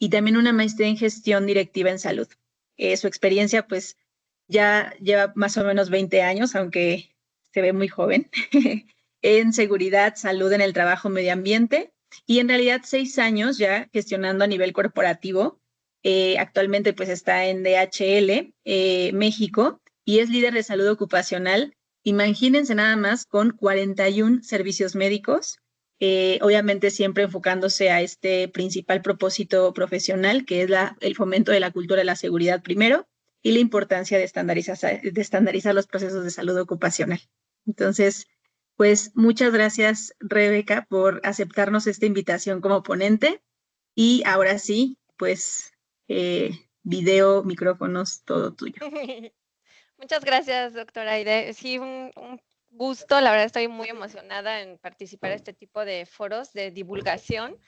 y también una maestría en gestión directiva en salud. Su experiencia pues ya lleva más o menos 20 años, aunque se ve muy joven, en seguridad, salud en el trabajo, medio ambiente, y en realidad 6 años ya gestionando a nivel corporativo. Actualmente pues está en DHL México y es líder de salud ocupacional. Imagínense nada más con 41 servicios médicos, obviamente siempre enfocándose a este principal propósito profesional, que es el fomento de la cultura de la seguridad primero y la importancia de estandarizar los procesos de salud ocupacional. Entonces, pues muchas gracias, Rebeca, por aceptarnos esta invitación como ponente. Y ahora sí, pues video, micrófonos, todo tuyo. Muchas gracias, doctora Aide. Sí, un gusto. La verdad estoy muy emocionada en participar en este tipo de foros de divulgación.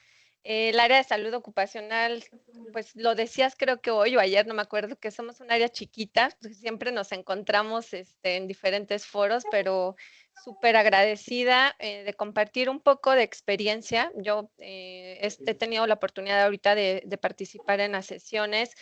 El área de salud ocupacional, pues lo decías creo que hoy o ayer, no me acuerdo, que somos un área chiquita, pues, siempre nos encontramos en diferentes foros, pero súper agradecida de compartir un poco de experiencia. Yo he tenido la oportunidad ahorita de participar en las sesiones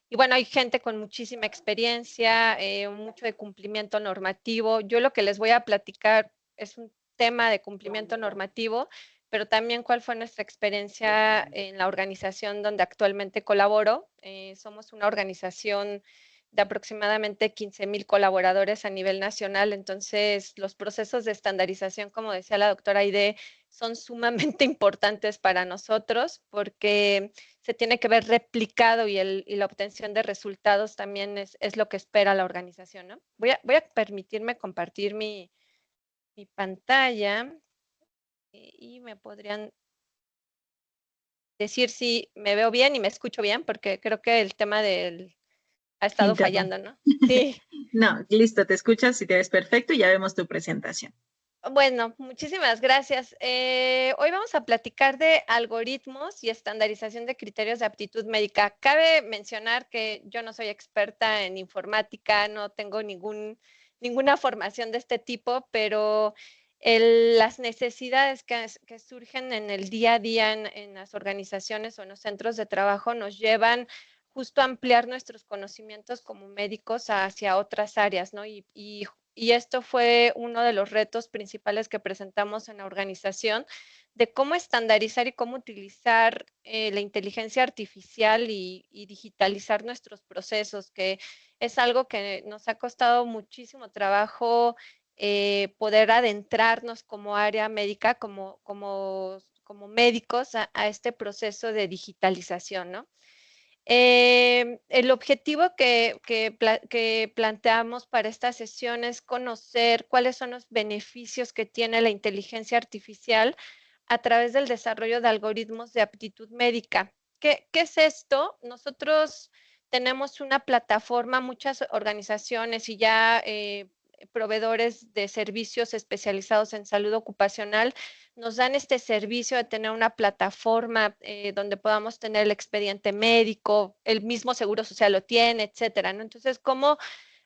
y bueno, hay gente con muchísima experiencia, mucho de cumplimiento normativo. Yo lo que les voy a platicar es un tema de cumplimiento normativo, pero también cuál fue nuestra experiencia en la organización donde actualmente colaboro. Somos una organización de aproximadamente 15,000 colaboradores a nivel nacional, entonces los procesos de estandarización, como decía la doctora Aide, son sumamente importantes para nosotros porque se tiene que ver replicado y la obtención de resultados también es lo que espera la organización, ¿no? Voy a permitirme compartir mi pantalla y me podrían decir si me veo bien y me escucho bien, porque creo que el tema ha estado Internet. fallando, ¿no? Sí. No, listo, te escuchas y te ves perfecto y ya vemos tu presentación. Bueno, muchísimas gracias. Hoy vamos a platicar de algoritmos y estandarización de criterios de aptitud médica. Cabe mencionar que yo no soy experta en informática, no tengo ninguna formación de este tipo, pero las necesidades que surgen en el día a día en las organizaciones o en los centros de trabajo nos llevan justo a ampliar nuestros conocimientos como médicos hacia otras áreas, ¿no? Y esto fue uno de los retos principales que presentamos en la organización, de cómo estandarizar y cómo utilizar la inteligencia artificial y digitalizar nuestros procesos, que es algo que nos ha costado muchísimo trabajo poder adentrarnos como área médica, como médicos a este proceso de digitalización, ¿no? El objetivo que planteamos para esta sesión es conocer cuáles son los beneficios que tiene la inteligencia artificial a través del desarrollo de algoritmos de aptitud médica. ¿Qué es esto? Nosotros tenemos una plataforma, muchas organizaciones y ya proveedores de servicios especializados en salud ocupacional nos dan este servicio de tener una plataforma donde podamos tener el expediente médico, el mismo Seguro Social lo tiene, etcétera, ¿no? Entonces, ¿cómo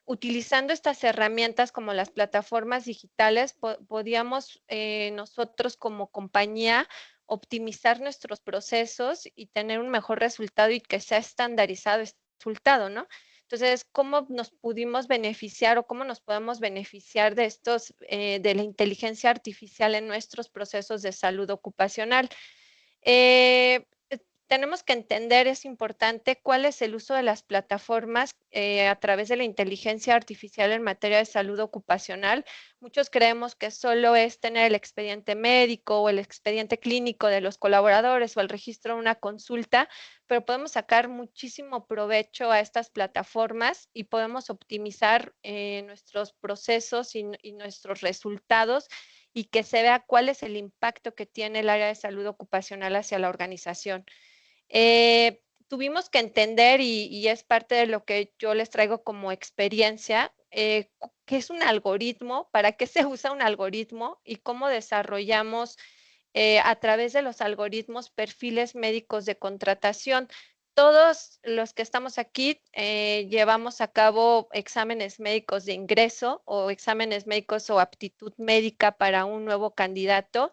utilizando estas herramientas como las plataformas digitales podíamos nosotros como compañía optimizar nuestros procesos y tener un mejor resultado y que sea estandarizado este resultado, ¿no? Entonces, ¿cómo nos pudimos beneficiar o cómo nos podemos beneficiar de de la inteligencia artificial en nuestros procesos de salud ocupacional? Eh, Tenemos que entender, es importante, cuál es el uso de las plataformas a través de la inteligencia artificial en materia de salud ocupacional. Muchos creemos que solo es tener el expediente médico o el expediente clínico de los colaboradores o el registro de una consulta, pero podemos sacar muchísimo provecho a estas plataformas y podemos optimizar nuestros procesos y nuestros resultados y que se vea cuál es el impacto que tiene el área de salud ocupacional hacia la organización. Tuvimos que entender, y es parte de lo que yo les traigo como experiencia, qué es un algoritmo, para qué se usa un algoritmo y cómo desarrollamos a través de los algoritmos perfiles médicos de contratación. Todos los que estamos aquí llevamos a cabo exámenes médicos de ingreso o exámenes médicos o aptitud médica para un nuevo candidato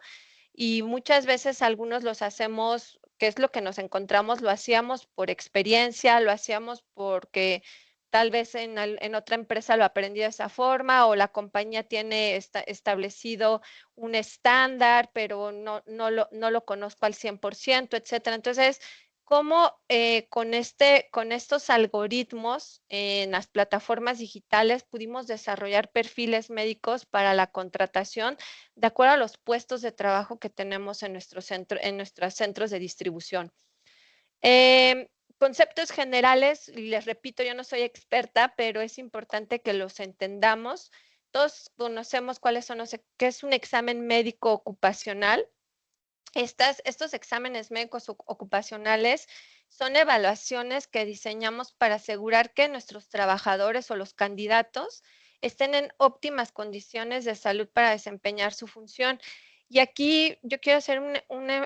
y muchas veces algunos los hacemos qué es lo que nos encontramos, lo hacíamos por experiencia, lo hacíamos porque tal vez en otra empresa lo aprendí de esa forma o la compañía tiene establecido un estándar, pero no lo conozco al 100%, etcétera. Entonces, ¿cómo con estos algoritmos en las plataformas digitales pudimos desarrollar perfiles médicos para la contratación de acuerdo a los puestos de trabajo que tenemos en en nuestros centros de distribución? Em, Conceptos generales, y les repito, yo no soy experta, pero es importante que los entendamos. Todos conocemos cuáles son qué es un examen médico ocupacional. Estos exámenes médicos ocupacionales son evaluaciones que diseñamos para asegurar que nuestros trabajadores o los candidatos estén en óptimas condiciones de salud para desempeñar su función. Y aquí yo quiero hacer un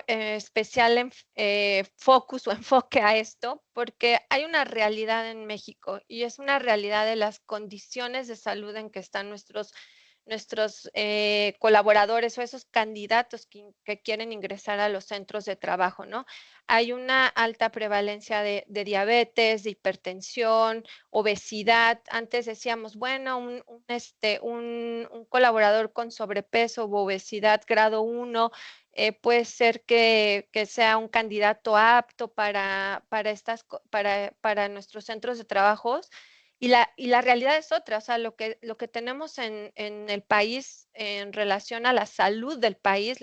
especial focus o enfoque a esto, porque hay una realidad en México y es una realidad de las condiciones de salud en que están nuestros colaboradores o esos candidatos que quieren ingresar a los centros de trabajo, ¿no? Hay una alta prevalencia de diabetes, de hipertensión, obesidad. Antes decíamos, bueno, un colaborador con sobrepeso u obesidad grado 1 puede ser que sea un candidato apto para nuestros centros de trabajo. Y la realidad es otra, o sea, lo que tenemos en el país en relación a la salud del país,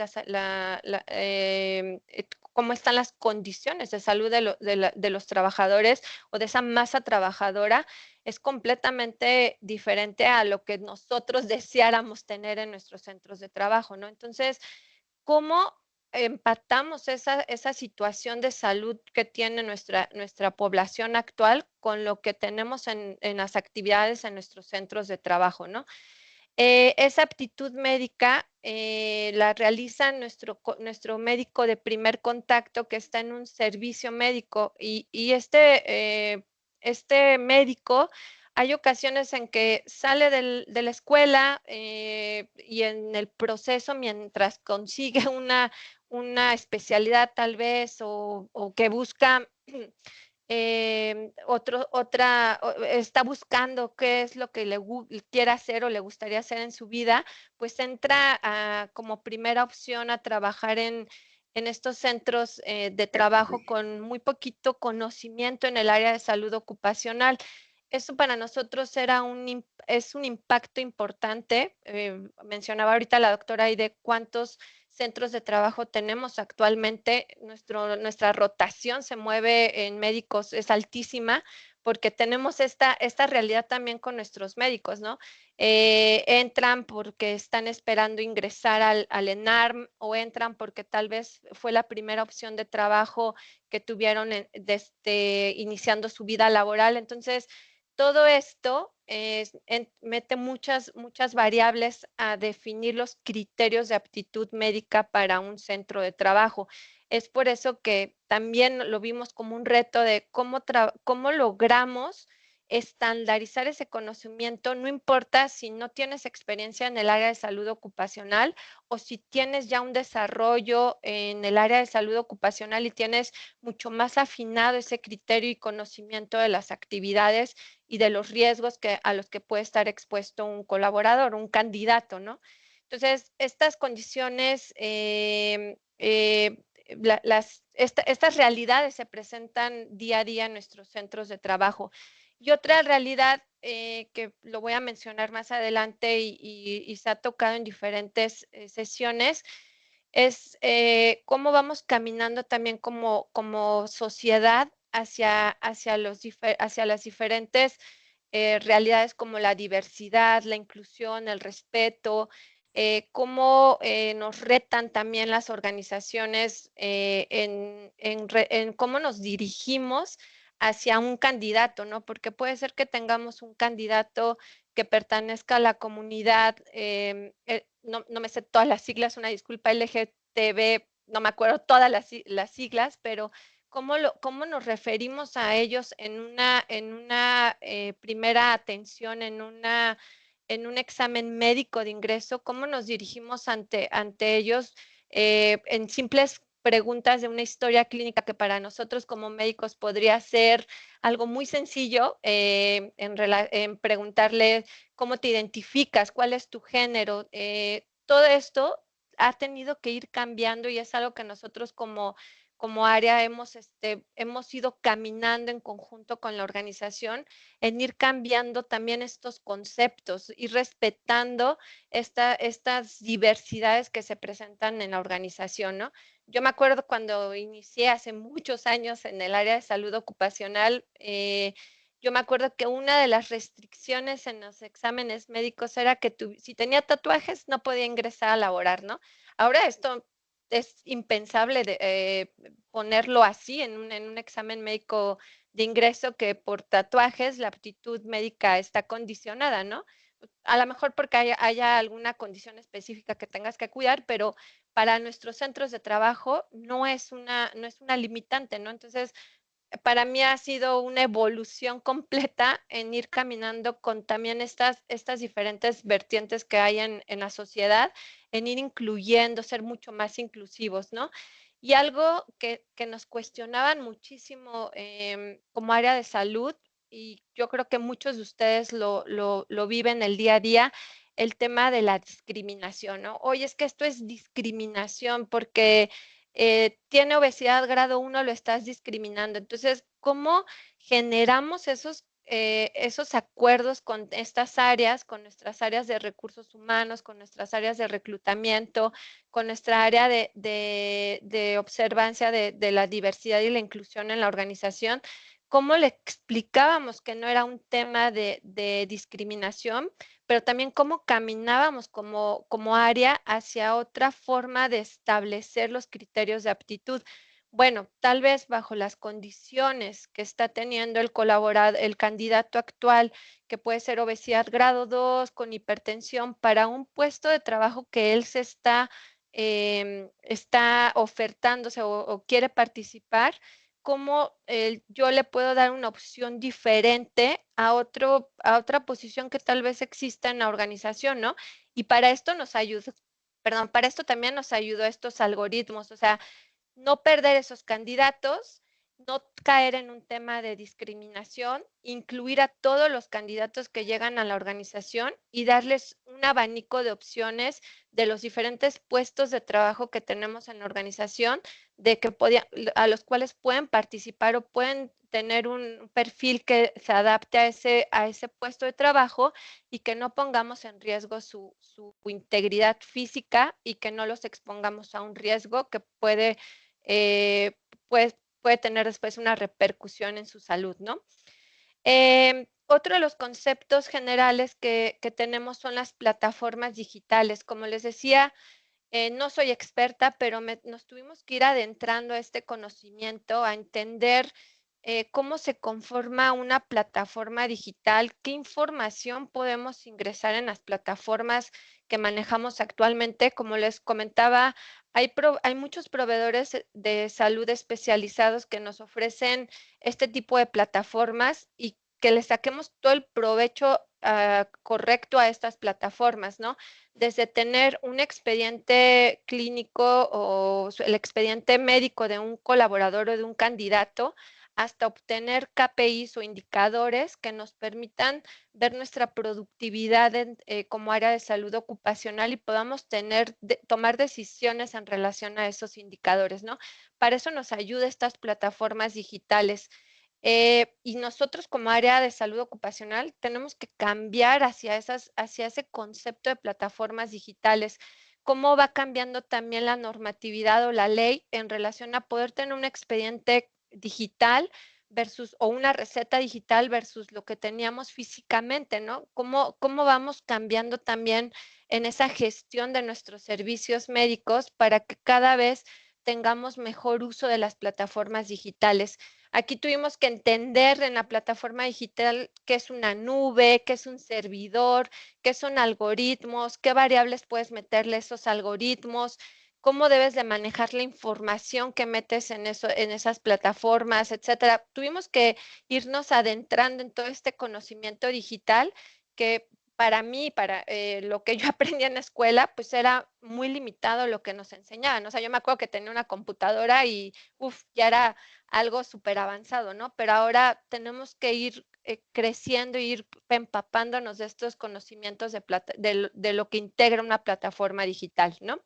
cómo están las condiciones de salud de los trabajadores o de esa masa trabajadora, es completamente diferente a lo que nosotros deseáramos tener en nuestros centros de trabajo, ¿no? Entonces, ¿cómo empatamos esa situación de salud que tiene nuestra población actual con lo que tenemos en las actividades en nuestros centros de trabajo, ¿no? Esa aptitud médica la realiza nuestro médico de primer contacto que está en un servicio médico y este médico hay ocasiones en que sale de la escuela y en el proceso, mientras consigue una especialidad tal vez o que busca está buscando qué es lo que quiere hacer o le gustaría hacer en su vida, pues entra como primera opción a trabajar en estos centros de trabajo con muy poquito conocimiento en el área de salud ocupacional. Eso para nosotros es un impacto importante. Mencionaba ahorita la doctora ahí de cuántos centros de trabajo tenemos actualmente. Nuestra rotación se mueve en médicos, es altísima, porque tenemos esta realidad también con nuestros médicos, ¿no? Entran porque están esperando ingresar al ENARM o entran porque tal vez fue la primera opción de trabajo que tuvieron desde iniciando su vida laboral. Entonces, todo esto mete muchas variables a definir los criterios de aptitud médica para un centro de trabajo. Es por eso que también lo vimos como un reto de cómo logramos estandarizar ese conocimiento, no importa si no tienes experiencia en el área de salud ocupacional o si tienes ya un desarrollo en el área de salud ocupacional y tienes mucho más afinado ese criterio y conocimiento de las actividades y de los riesgos a los que puede estar expuesto un colaborador, un candidato, ¿no? Entonces, estas condiciones, estas realidades se presentan día a día en nuestros centros de trabajo. Y otra realidad que lo voy a mencionar más adelante y se ha tocado en diferentes sesiones es cómo vamos caminando también como sociedad hacia las diferentes realidades como la diversidad, la inclusión, el respeto, cómo nos retan también las organizaciones en cómo nos dirigimos hacia un candidato, ¿no? Porque puede ser que tengamos un candidato que pertenezca a la comunidad, no me sé todas las siglas, una disculpa, LGTB, no me acuerdo todas las siglas, pero cómo nos referimos a ellos en una primera atención, en un examen médico de ingreso, cómo nos dirigimos ante ellos en simples preguntas de una historia clínica que para nosotros como médicos podría ser algo muy sencillo, en preguntarle cómo te identificas, cuál es tu género. Todo esto ha tenido que ir cambiando y es algo que nosotros como área hemos ido caminando en conjunto con la organización en ir cambiando también estos conceptos y respetando estas diversidades que se presentan en la organización, ¿no? Yo me acuerdo cuando inicié hace muchos años en el área de salud ocupacional, yo me acuerdo que una de las restricciones en los exámenes médicos era que si tenía tatuajes no podía ingresar a laborar, ¿no? Ahora esto es impensable ponerlo así en un examen médico de ingreso que por tatuajes la aptitud médica está condicionada, ¿no? A lo mejor porque haya alguna condición específica que tengas que cuidar, pero para nuestros centros de trabajo no es una limitante, ¿no? Entonces, para mí ha sido una evolución completa en ir caminando con también estas diferentes vertientes que hay en la sociedad, en ir incluyendo, ser mucho más inclusivos, ¿no? Y algo que nos cuestionaban muchísimo como área de salud, y yo creo que muchos de ustedes lo viven el día a día, el tema de la discriminación, ¿no? Oye, es que esto es discriminación porque tiene obesidad grado 1, lo estás discriminando. Entonces, ¿cómo generamos esos acuerdos con estas áreas, con nuestras áreas de recursos humanos, con nuestras áreas de reclutamiento, con nuestra área de observancia de la diversidad y la inclusión en la organización? ¿Cómo le explicábamos que no era un tema de discriminación, pero también cómo caminábamos como área hacia otra forma de establecer los criterios de aptitud? Bueno, tal vez bajo las condiciones que está teniendo el candidato actual, que puede ser obesidad grado 2 con hipertensión, para un puesto de trabajo que él está ofertándose o quiere participar, cómo yo le puedo dar una opción diferente a otra posición que tal vez exista en la organización, ¿no? Y para esto para esto también nos ayudó estos algoritmos, o sea, no perder esos candidatos, no caer en un tema de discriminación, incluir a todos los candidatos que llegan a la organización y darles un abanico de opciones de los diferentes puestos de trabajo que tenemos en la organización, a los cuales pueden participar o pueden tener un perfil que se adapte a ese puesto de trabajo y que no pongamos en riesgo su integridad física y que no los expongamos a un riesgo que eh, puede tener después una repercusión en su salud, ¿no? Otro de los conceptos generales que tenemos son las plataformas digitales. Como les decía, no soy experta, pero nos tuvimos que ir adentrando a este conocimiento, a entender cómo se conforma una plataforma digital, qué información podemos ingresar en las plataformas que manejamos actualmente. Como les comentaba, hay muchos proveedores de salud especializados que nos ofrecen este tipo de plataformas y que le saquemos todo el provecho correcto a estas plataformas, ¿no? Desde tener un expediente clínico o el expediente médico de un colaborador o de un candidato, hasta obtener KPIs o indicadores que nos permitan ver nuestra productividad como área de salud ocupacional y podamos tomar decisiones en relación a esos indicadores, ¿no? Para eso nos ayuda estas plataformas digitales. Y nosotros como área de salud ocupacional tenemos que cambiar hacia ese concepto de plataformas digitales. ¿Cómo va cambiando también la normatividad o la ley en relación a poder tener un expediente digital o una receta digital versus lo que teníamos físicamente, ¿no? ¿Cómo vamos cambiando también en esa gestión de nuestros servicios médicos para que cada vez tengamos mejor uso de las plataformas digitales? Aquí tuvimos que entender en la plataforma digital qué es una nube, qué es un servidor, qué son algoritmos, qué variables puedes meterle a esos algoritmos, cómo debes de manejar la información que metes en esas plataformas, etcétera. Tuvimos que irnos adentrando en todo este conocimiento digital que para mí, para lo que yo aprendí en la escuela, pues era muy limitado lo que nos enseñaban. O sea, yo me acuerdo que tenía una computadora y, ya era algo súper avanzado, ¿no? Pero ahora tenemos que ir creciendo, ir empapándonos de estos conocimientos de lo que integra una plataforma digital, ¿no?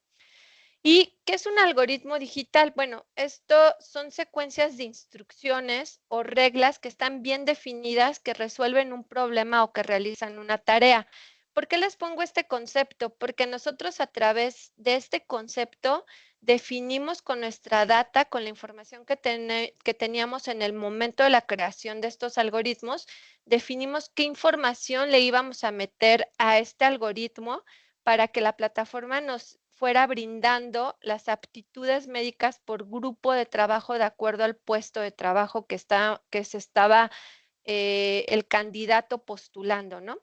¿Y qué es un algoritmo digital? Bueno, esto son secuencias de instrucciones o reglas que están bien definidas, que resuelven un problema o que realizan una tarea. ¿Por qué les pongo este concepto? Porque nosotros a través de este concepto definimos con nuestra data, con la información que teníamos en el momento de la creación de estos algoritmos, definimos qué información le íbamos a meter a este algoritmo para que la plataforma nos fuera brindando las aptitudes médicas por grupo de trabajo de acuerdo al puesto de trabajo que se estaba el candidato postulando, ¿no?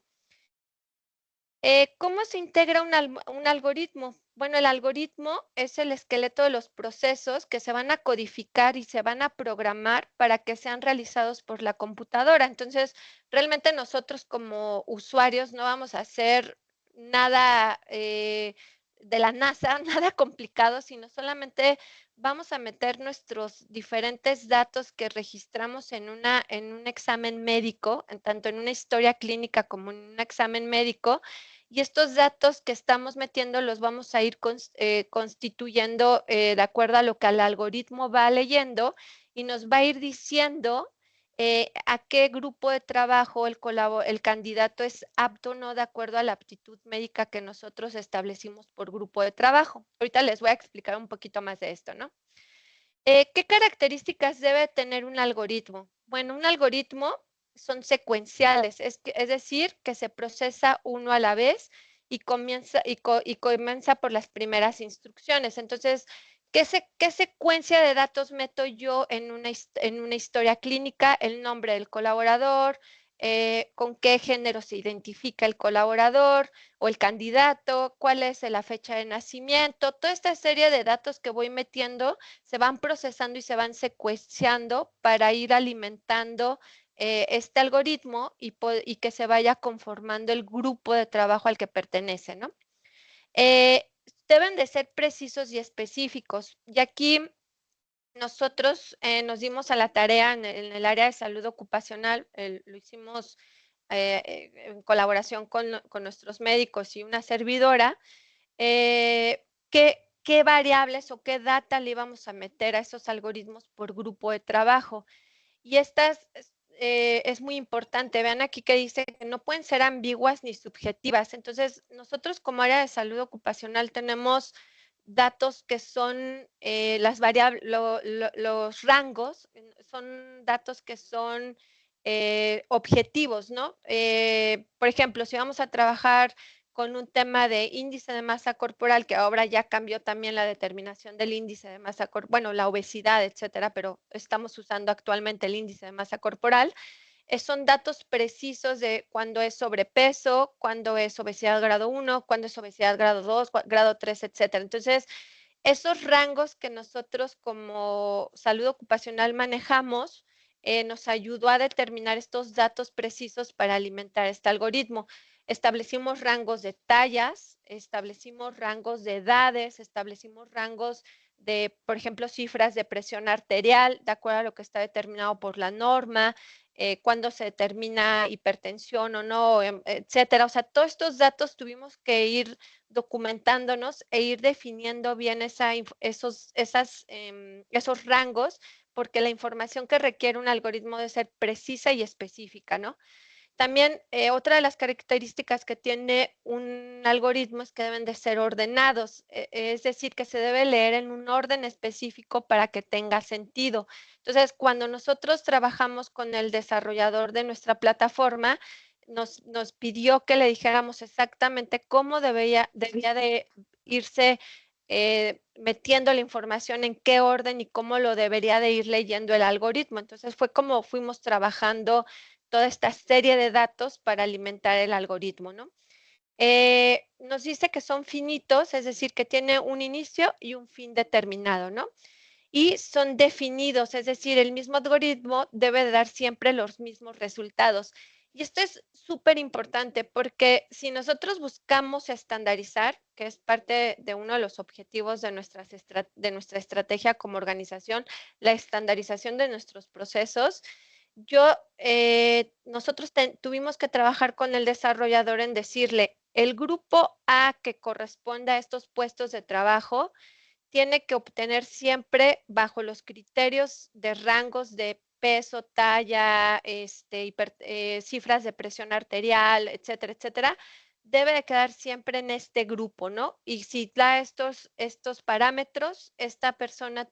¿Cómo se integra un algoritmo? Bueno, el algoritmo es el esqueleto de los procesos que se van a codificar y se van a programar para que sean realizados por la computadora. Entonces, realmente nosotros como usuarios no vamos a hacer nada de la NASA, nada complicado, sino solamente vamos a meter nuestros diferentes datos que registramos en un examen médico, tanto en una historia clínica como en un examen médico, y estos datos que estamos metiendo los vamos a ir constituyendo de acuerdo a lo que el algoritmo va leyendo y nos va a ir diciendo a qué grupo de trabajo el candidato es apto o no de acuerdo a la aptitud médica que nosotros establecimos por grupo de trabajo. Ahorita les voy a explicar un poquito más de esto, ¿no? ¿Qué características debe tener un algoritmo? Bueno, un algoritmo son secuenciales, es decir, que se procesa uno a la vez y comienza por las primeras instrucciones. Entonces, ¿qué secuencia de datos meto yo en una historia clínica? El nombre del colaborador, con qué género se identifica el colaborador o el candidato, cuál es la fecha de nacimiento, toda esta serie de datos que voy metiendo se van procesando y se van secuenciando para ir alimentando este algoritmo y que se vaya conformando el grupo de trabajo al que pertenece, ¿no? Eh, Deben de ser precisos y específicos. Y aquí nosotros nos dimos a la tarea en el área de salud ocupacional, lo hicimos en colaboración con nuestros médicos y una servidora, qué variables o qué data le íbamos a meter a esos algoritmos por grupo de trabajo. Y estas es muy importante. Vean aquí que dice que no pueden ser ambiguas ni subjetivas. Entonces, nosotros como área de salud ocupacional tenemos datos que son las variables, los rangos, son datos que son objetivos, ¿no? Por ejemplo, si vamos a trabajar con un tema de índice de masa corporal, que ahora ya cambió también la determinación del índice de masa corporal, bueno, la obesidad, etcétera, pero estamos usando actualmente el índice de masa corporal. Son datos precisos de cuándo es sobrepeso, cuándo es obesidad grado 1, cuándo es obesidad grado 2, grado 3, etcétera. Entonces, esos rangos que nosotros como salud ocupacional manejamos nos ayudó a determinar estos datos precisos para alimentar este algoritmo. Establecimos rangos de tallas, establecimos rangos de edades, establecimos rangos de, por ejemplo, cifras de presión arterial, de acuerdo a lo que está determinado por la norma, cuándo se determina hipertensión o no, etcétera. O sea, todos estos datos tuvimos que ir documentándonos e ir definiendo bien esos rangos, porque la información que requiere un algoritmo debe ser precisa y específica, ¿no? También otra de las características que tiene un algoritmo es que deben de ser ordenados, es decir, que se debe leer en un orden específico para que tenga sentido. Entonces, cuando nosotros trabajamos con el desarrollador de nuestra plataforma, nos pidió que le dijéramos exactamente cómo debía de irse metiendo la información, en qué orden y cómo lo debería de ir leyendo el algoritmo. Entonces, fue como fuimos trabajando toda esta serie de datos para alimentar el algoritmo, ¿no? Nos dice que son finitos, es decir, que tiene un inicio y un fin determinado, ¿no? Y son definidos, es decir, el mismo algoritmo debe dar siempre los mismos resultados. Y esto es súper importante porque si nosotros buscamos estandarizar, que es parte de uno de los objetivos de de nuestra estrategia como organización, la estandarización de nuestros procesos, nosotros tuvimos que trabajar con el desarrollador en decirle, el grupo A que corresponde a estos puestos de trabajo tiene que obtener siempre bajo los criterios de rangos de peso, talla, cifras de presión arterial, etcétera, etcétera, debe de quedar siempre en este grupo, ¿no? Y si da estos parámetros, esta persona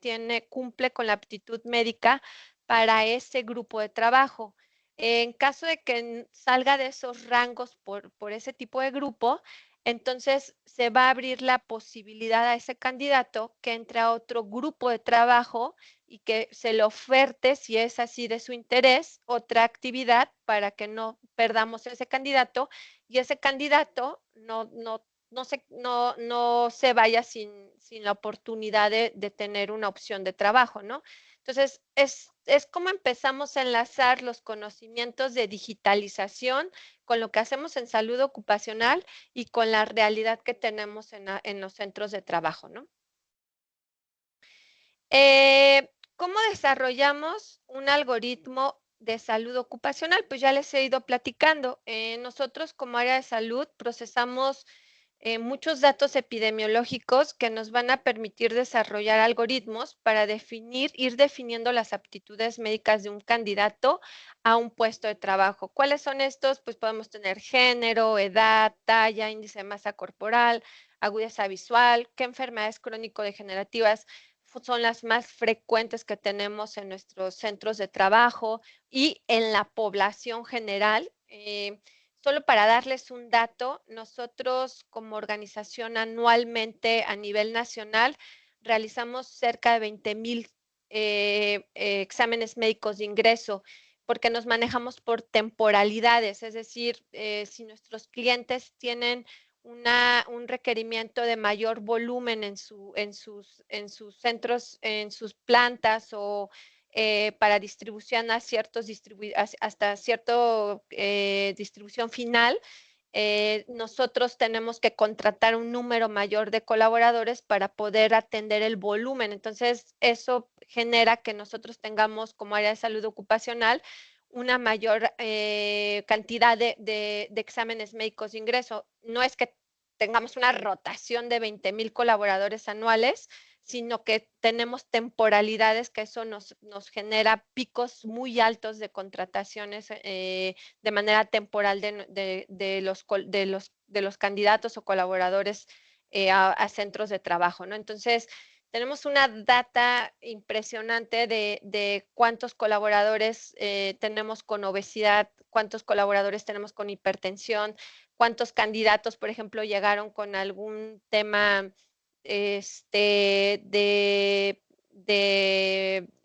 cumple con la aptitud médica para ese grupo de trabajo. En caso de que salga de esos rangos por ese tipo de grupo, entonces se va a abrir la posibilidad a ese candidato que entre a otro grupo de trabajo y que se le oferte, si es así de su interés, otra actividad para que no perdamos ese candidato y ese candidato no se vaya sin la oportunidad de tener una opción de trabajo, ¿no? Entonces, es como empezamos a enlazar los conocimientos de digitalización con lo que hacemos en salud ocupacional y con la realidad que tenemos en los centros de trabajo, ¿no? ¿Cómo desarrollamos un algoritmo de salud ocupacional? Pues ya les he ido platicando. Nosotros como área de salud procesamos muchos datos epidemiológicos que nos van a permitir desarrollar algoritmos para ir definiendo las aptitudes médicas de un candidato a un puesto de trabajo. ¿Cuáles son estos? Pues podemos tener género, edad, talla, índice de masa corporal, agudeza visual, qué enfermedades crónico-degenerativas son las más frecuentes que tenemos en nuestros centros de trabajo y en la población general. Solo para darles un dato, nosotros como organización anualmente a nivel nacional realizamos cerca de 20,000 exámenes médicos de ingreso porque nos manejamos por temporalidades, es decir, si nuestros clientes tienen un requerimiento de mayor volumen en sus centros, en sus plantas o para distribución hasta cierto distribución final, nosotros tenemos que contratar un número mayor de colaboradores para poder atender el volumen. Entonces, eso genera que nosotros tengamos como área de salud ocupacional una mayor cantidad de exámenes médicos de ingreso. No es que tengamos una rotación de 20,000 colaboradores anuales, sino que tenemos temporalidades que eso nos genera picos muy altos de contrataciones de manera temporal de los candidatos o colaboradores a centros de trabajo, ¿no? Entonces, tenemos una data impresionante de cuántos colaboradores tenemos con obesidad, cuántos colaboradores tenemos con hipertensión, cuántos candidatos, por ejemplo, llegaron con algún tema de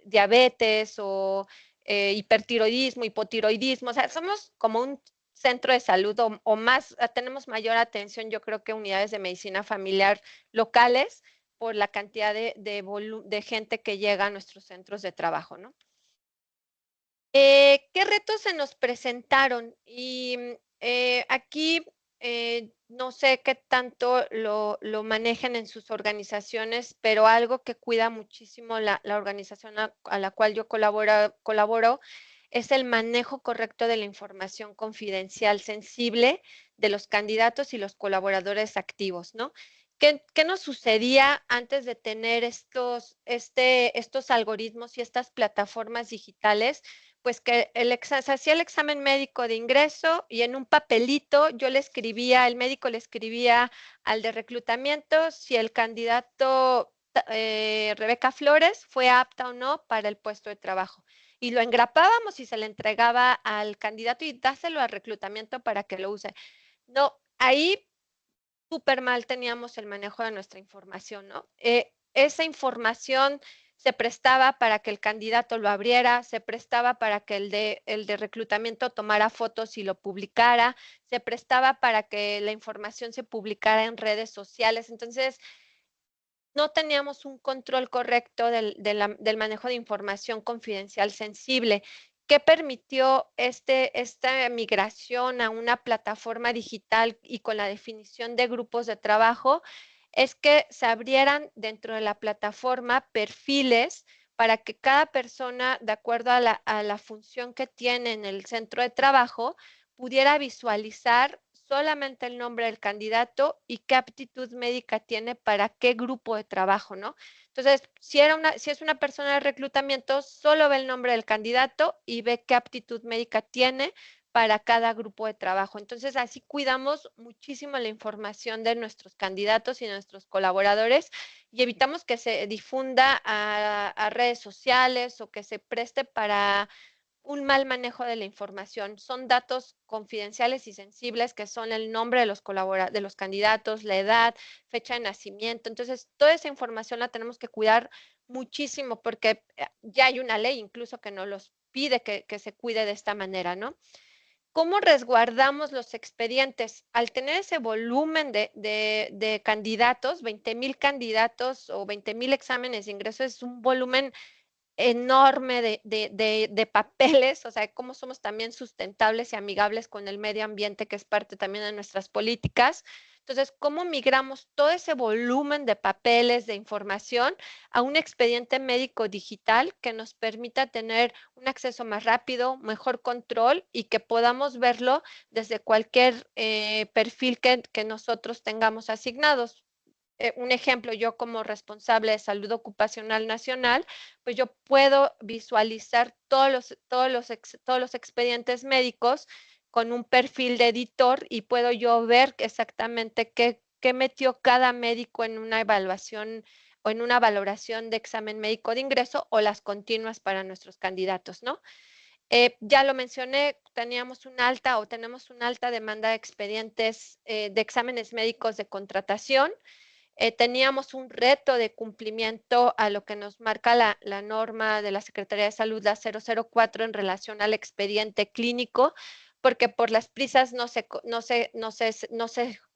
diabetes o hipertiroidismo, hipotiroidismo. O sea, somos como un centro de salud o más, tenemos mayor atención, yo creo que unidades de medicina familiar locales por la cantidad de gente que llega a nuestros centros de trabajo, ¿no? ¿Qué retos se nos presentaron? Y aquí no sé qué tanto lo manejen en sus organizaciones, pero algo que cuida muchísimo la organización a la cual yo colaboro es el manejo correcto de la información confidencial sensible de los candidatos y los colaboradores activos, ¿no? ¿Qué nos sucedía antes de tener estos algoritmos y estas plataformas digitales? Pues que se hacía el examen médico de ingreso y en un papelito el médico le escribía al de reclutamiento si el candidato Rebeca Flores fue apta o no para el puesto de trabajo. Y lo engrapábamos y se le entregaba al candidato y dáselo al reclutamiento para que lo use. No, ahí súper mal teníamos el manejo de nuestra información, ¿no? Esa información se prestaba para que el candidato lo abriera, se prestaba para que el de reclutamiento tomara fotos y lo publicara, se prestaba para que la información se publicara en redes sociales. Entonces, no teníamos un control correcto del manejo de información confidencial sensible. ¿Qué permitió esta migración a una plataforma digital y con la definición de grupos de trabajo? Es que se abrieran dentro de la plataforma perfiles para que cada persona, de acuerdo a la función que tiene en el centro de trabajo, pudiera visualizar solamente el nombre del candidato y qué aptitud médica tiene para qué grupo de trabajo, ¿no? Entonces, si es una persona de reclutamiento, solo ve el nombre del candidato y ve qué aptitud médica tiene para cada grupo de trabajo. Entonces, así cuidamos muchísimo la información de nuestros candidatos y nuestros colaboradores y evitamos que se difunda a redes sociales o que se preste para un mal manejo de la información. Son datos confidenciales y sensibles que son el nombre de de los candidatos, la edad, fecha de nacimiento. Entonces, toda esa información la tenemos que cuidar muchísimo porque ya hay una ley incluso que nos los pide que se cuide de esta manera, ¿no? ¿Cómo resguardamos los expedientes? Al tener ese volumen de candidatos, 20,000 candidatos o 20,000 exámenes de ingreso, es un volumen enorme de papeles, o sea, cómo somos también sustentables y amigables con el medio ambiente, que es parte también de nuestras políticas. Entonces, ¿cómo migramos todo ese volumen de papeles, de información, a un expediente médico digital que nos permita tener un acceso más rápido, mejor control y que podamos verlo desde cualquier perfil que nosotros tengamos asignados? Un ejemplo, yo como responsable de salud ocupacional nacional, pues yo puedo visualizar todos los expedientes médicos con un perfil de editor y puedo yo ver exactamente qué metió cada médico en una evaluación o en una valoración de examen médico de ingreso o las continuas para nuestros candidatos, ¿no? Ya lo mencioné, teníamos una alta o tenemos una alta demanda de expedientes de exámenes médicos de contratación. Teníamos un reto de cumplimiento a lo que nos marca la norma de la Secretaría de Salud, la 004, en relación al expediente clínico, porque por las prisas no se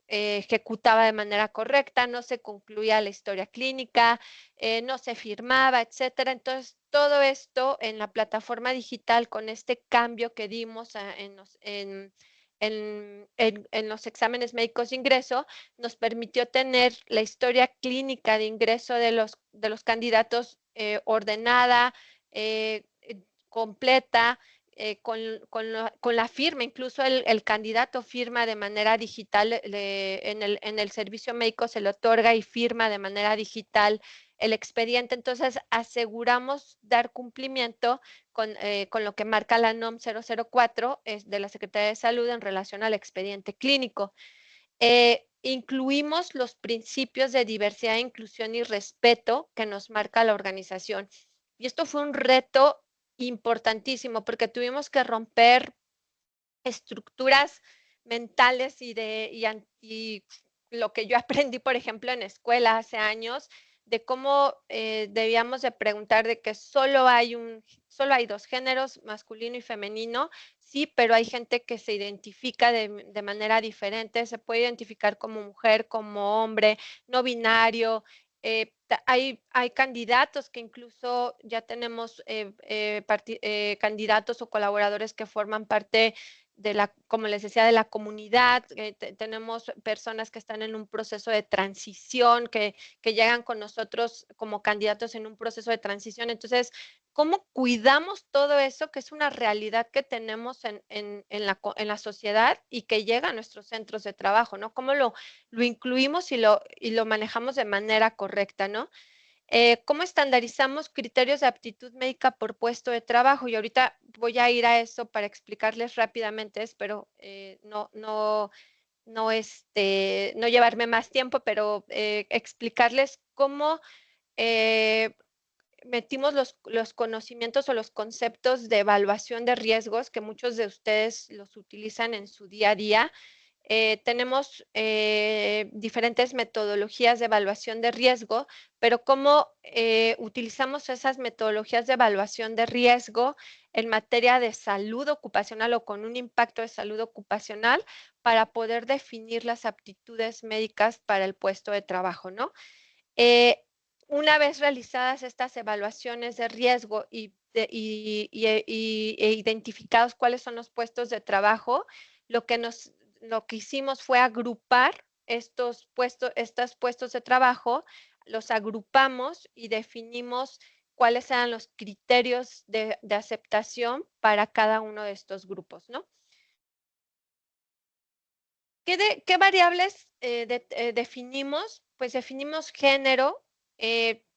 ejecutaba de manera correcta, no se concluía la historia clínica, no se firmaba, etcétera. Entonces, todo esto en la plataforma digital, con este cambio que dimos en los exámenes médicos de ingreso, nos permitió tener la historia clínica de ingreso de los candidatos ordenada, completa, con la firma, incluso el candidato firma de manera digital, en el servicio médico se le otorga y firma de manera digital el expediente. Entonces, aseguramos dar cumplimiento con lo que marca la NOM 004 de la Secretaría de Salud en relación al expediente clínico. Incluimos los principios de diversidad, inclusión y respeto que nos marca la organización. Y esto fue un reto importantísimo porque tuvimos que romper estructuras mentales y lo que yo aprendí, por ejemplo, en escuela hace años, de cómo debíamos de preguntar de que solo hay dos géneros, masculino y femenino. Sí, pero hay gente que se identifica de manera diferente, se puede identificar como mujer, como hombre, no binario. Hay candidatos que incluso ya tenemos candidatos o colaboradores que forman parte como les decía, de la comunidad. Tenemos personas que están en un proceso de transición, que llegan con nosotros como candidatos en un proceso de transición. Entonces, ¿cómo cuidamos todo eso que es una realidad que tenemos en la sociedad y que llega a nuestros centros de trabajo, ¿no? ¿Cómo lo incluimos y lo manejamos de manera correcta, ¿no? ¿Cómo estandarizamos criterios de aptitud médica por puesto de trabajo? Y ahorita voy a ir a eso para explicarles rápidamente, espero no llevarme más tiempo, pero explicarles cómo eh, metimos los conocimientos o los conceptos de evaluación de riesgos que muchos de ustedes los utilizan en su día a día. Tenemos diferentes metodologías de evaluación de riesgo, pero cómo utilizamos esas metodologías de evaluación de riesgo en materia de salud ocupacional o con un impacto de salud ocupacional para poder definir las aptitudes médicas para el puesto de trabajo, ¿no? Eh, una vez realizadas estas evaluaciones de riesgo e identificados cuáles son los puestos de trabajo, lo que hicimos fue agrupar estos puestos de trabajo, los agrupamos y definimos cuáles eran los criterios de aceptación para cada uno de estos grupos, ¿no? ¿Qué variables definimos? Pues definimos género.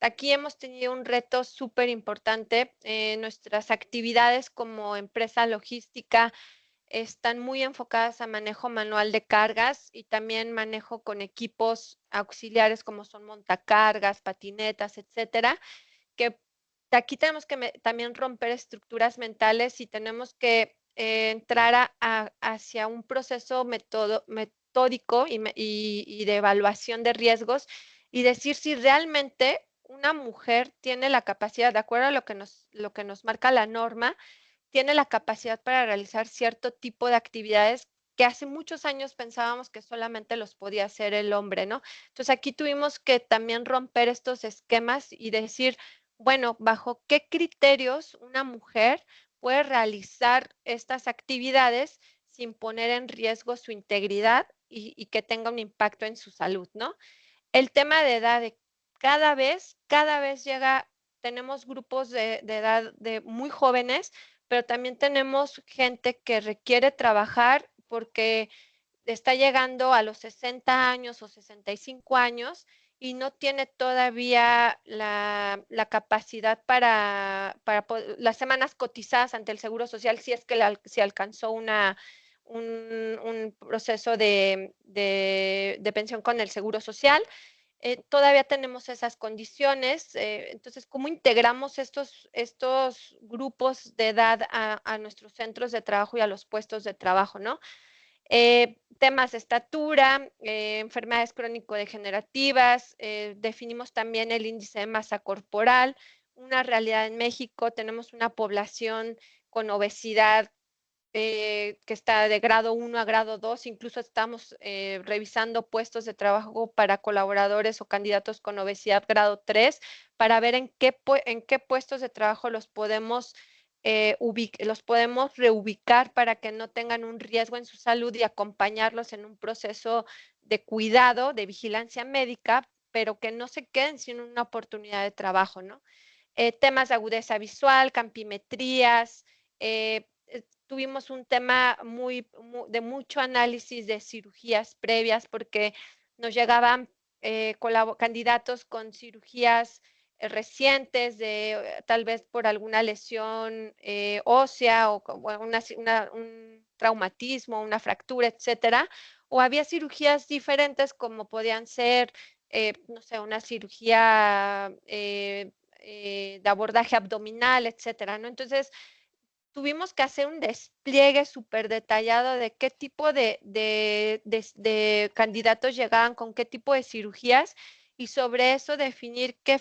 Aquí hemos tenido un reto súper importante. Nuestras actividades como empresa logística están muy enfocadas a manejo manual de cargas y también manejo con equipos auxiliares como son montacargas, patinetas, etcétera, que aquí tenemos que también romper estructuras mentales y tenemos que entrar hacia un proceso metódico y de evaluación de riesgos y decir si realmente una mujer tiene la capacidad, de acuerdo a lo que nos marca la norma, tiene la capacidad para realizar cierto tipo de actividades que hace muchos años pensábamos que solamente los podía hacer el hombre, ¿no? Entonces aquí tuvimos que también romper estos esquemas y decir, bueno, ¿bajo qué criterios una mujer puede realizar estas actividades sin poner en riesgo su integridad y que tenga un impacto en su salud, ¿no? El tema de edad, cada vez tenemos grupos de edad de muy jóvenes, pero también tenemos gente que requiere trabajar porque está llegando a los 60 años o 65 años y no tiene todavía la capacidad para las semanas cotizadas ante el Seguro Social, si es que si alcanzó un proceso de pensión con el Seguro Social. Todavía tenemos esas condiciones. Entonces, ¿cómo integramos estos grupos de edad a nuestros centros de trabajo y a los puestos de trabajo, ¿no? Temas de estatura, enfermedades crónico-degenerativas, definimos también el índice de masa corporal, una realidad en México, tenemos una población con obesidad que está de grado 1 a grado 2, incluso estamos revisando puestos de trabajo para colaboradores o candidatos con obesidad grado 3 para ver en qué puestos de trabajo los podemos reubicar para que no tengan un riesgo en su salud y acompañarlos en un proceso de cuidado, de vigilancia médica, pero que no se queden sin una oportunidad de trabajo, ¿no? Temas de agudeza visual, campimetrías, tuvimos un tema de mucho análisis de cirugías previas porque nos llegaban candidatos con cirugías recientes, tal vez por alguna lesión ósea o un traumatismo, una fractura, etcétera, o había cirugías diferentes como podían ser, no sé, una cirugía de abordaje abdominal, etcétera, ¿no? Entonces, tuvimos que hacer un despliegue súper detallado de qué tipo de candidatos llegaban con qué tipo de cirugías y sobre eso definir qué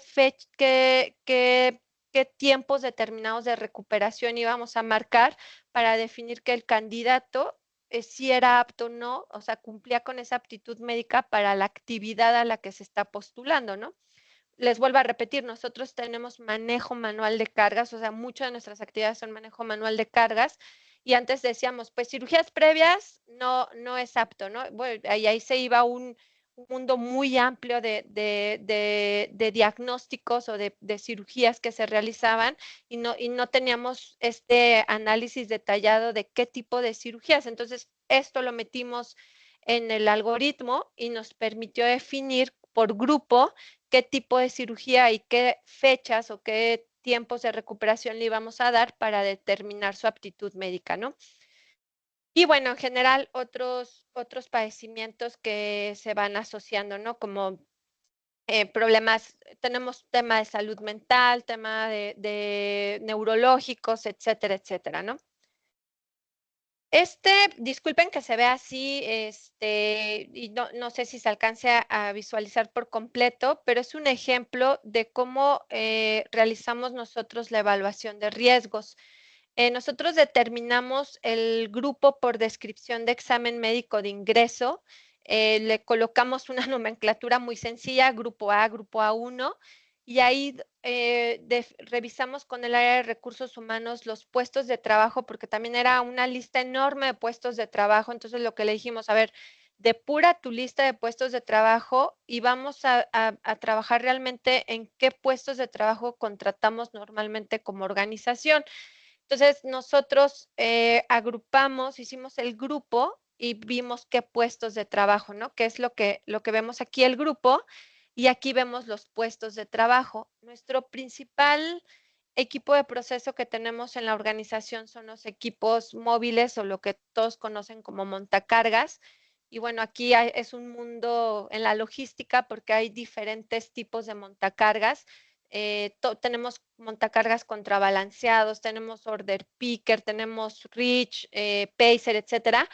tiempos determinados de recuperación íbamos a marcar para definir que el candidato si era apto o no, o sea, cumplía con esa aptitud médica para la actividad a la que se está postulando, ¿no? Les vuelvo a repetir, nosotros tenemos manejo manual de cargas, o sea, muchas de nuestras actividades son manejo manual de cargas. Y antes decíamos, pues cirugías previas no es apto, ¿no? Bueno, ahí se iba un mundo muy amplio de diagnósticos o de cirugías que se realizaban y no teníamos este análisis detallado de qué tipo de cirugías. Entonces, esto lo metimos en el algoritmo y nos permitió definir por grupo qué tipo de cirugía y qué fechas o qué tiempos de recuperación le íbamos a dar para determinar su aptitud médica, ¿no? Y bueno, en general, otros padecimientos que se van asociando, ¿no? Como problemas, tenemos tema de salud mental, tema de neurológicos, etcétera, etcétera, ¿no? Disculpen que se vea así, y no sé si se alcance a visualizar por completo, pero es un ejemplo de cómo realizamos nosotros la evaluación de riesgos. Nosotros determinamos el grupo por descripción de examen médico de ingreso. Le colocamos una nomenclatura muy sencilla, grupo A1, y ahí revisamos con el área de recursos humanos los puestos de trabajo, porque también era una lista enorme de puestos de trabajo. Entonces lo que le dijimos, a ver, depura tu lista de puestos de trabajo y vamos a trabajar realmente en qué puestos de trabajo contratamos normalmente como organización. Entonces nosotros agrupamos, hicimos el grupo y vimos qué puestos de trabajo, ¿no? Que es lo que vemos aquí el grupo, y aquí vemos los puestos de trabajo. Nuestro principal equipo de proceso que tenemos en la organización son los equipos móviles, o lo que todos conocen como montacargas. Y bueno, aquí es un mundo en la logística, porque hay diferentes tipos de montacargas. Tenemos montacargas contrabalanceados, tenemos order picker, tenemos reach, pacer, etcétera.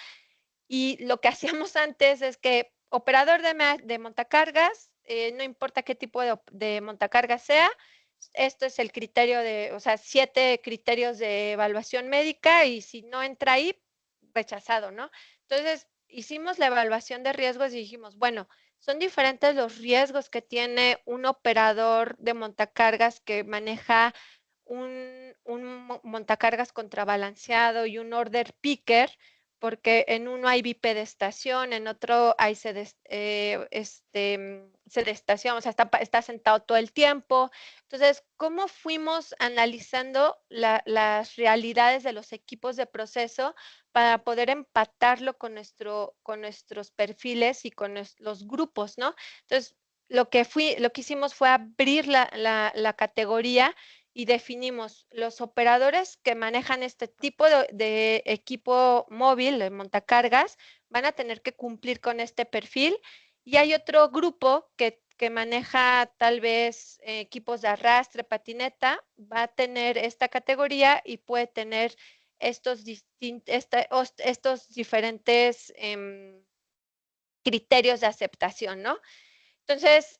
Y lo que hacíamos antes es que operador de montacargas, no importa qué tipo de montacargas sea, esto es el criterio o sea, 7 criterios de evaluación médica, y si no entra ahí, rechazado, ¿no? Entonces, hicimos la evaluación de riesgos y dijimos, bueno, son diferentes los riesgos que tiene un operador de montacargas que maneja un montacargas contrabalanceado y un order picker, porque en uno hay bipedestación, en otro hay sedestación, o sea, está sentado todo el tiempo. Entonces, ¿cómo fuimos analizando las realidades de los equipos de proceso para poder empatarlo con nuestros perfiles y con los grupos, ¿no? Entonces, lo que hicimos fue abrir la categoría y definimos los operadores que manejan este tipo de equipo móvil, de montacargas, van a tener que cumplir con este perfil. Y hay otro grupo que maneja tal vez equipos de arrastre, patineta, va a tener esta categoría y puede tener estos diferentes criterios de aceptación, ¿no? Entonces,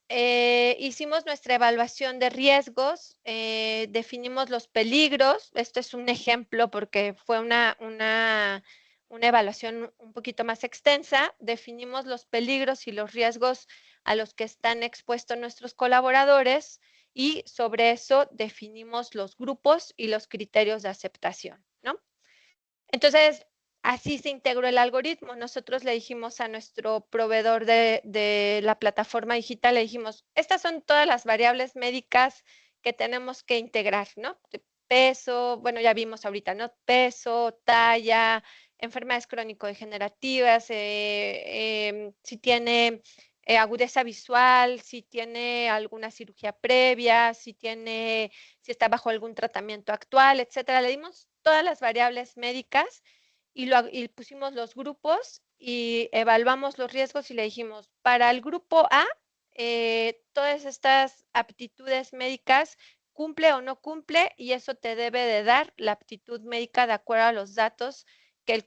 hicimos nuestra evaluación de riesgos, definimos los peligros. Esto es un ejemplo porque fue una evaluación un poquito más extensa. Definimos los peligros y los riesgos a los que están expuestos nuestros colaboradores, y sobre eso definimos los grupos y los criterios de aceptación, ¿no? Entonces, así se integró el algoritmo. Nosotros le dijimos a nuestro proveedor de la plataforma digital, le dijimos, estas son todas las variables médicas que tenemos que integrar, ¿no? Peso, bueno, ya vimos ahorita, ¿no? Peso, talla, enfermedades crónico-degenerativas, si tiene agudeza visual, si tiene alguna cirugía previa, si está bajo algún tratamiento actual, etcétera. Le dimos todas las variables médicas y pusimos los grupos y evaluamos los riesgos y le dijimos, para el grupo A, todas estas aptitudes médicas cumple o no cumple, y eso te debe de dar la aptitud médica de acuerdo a los datos que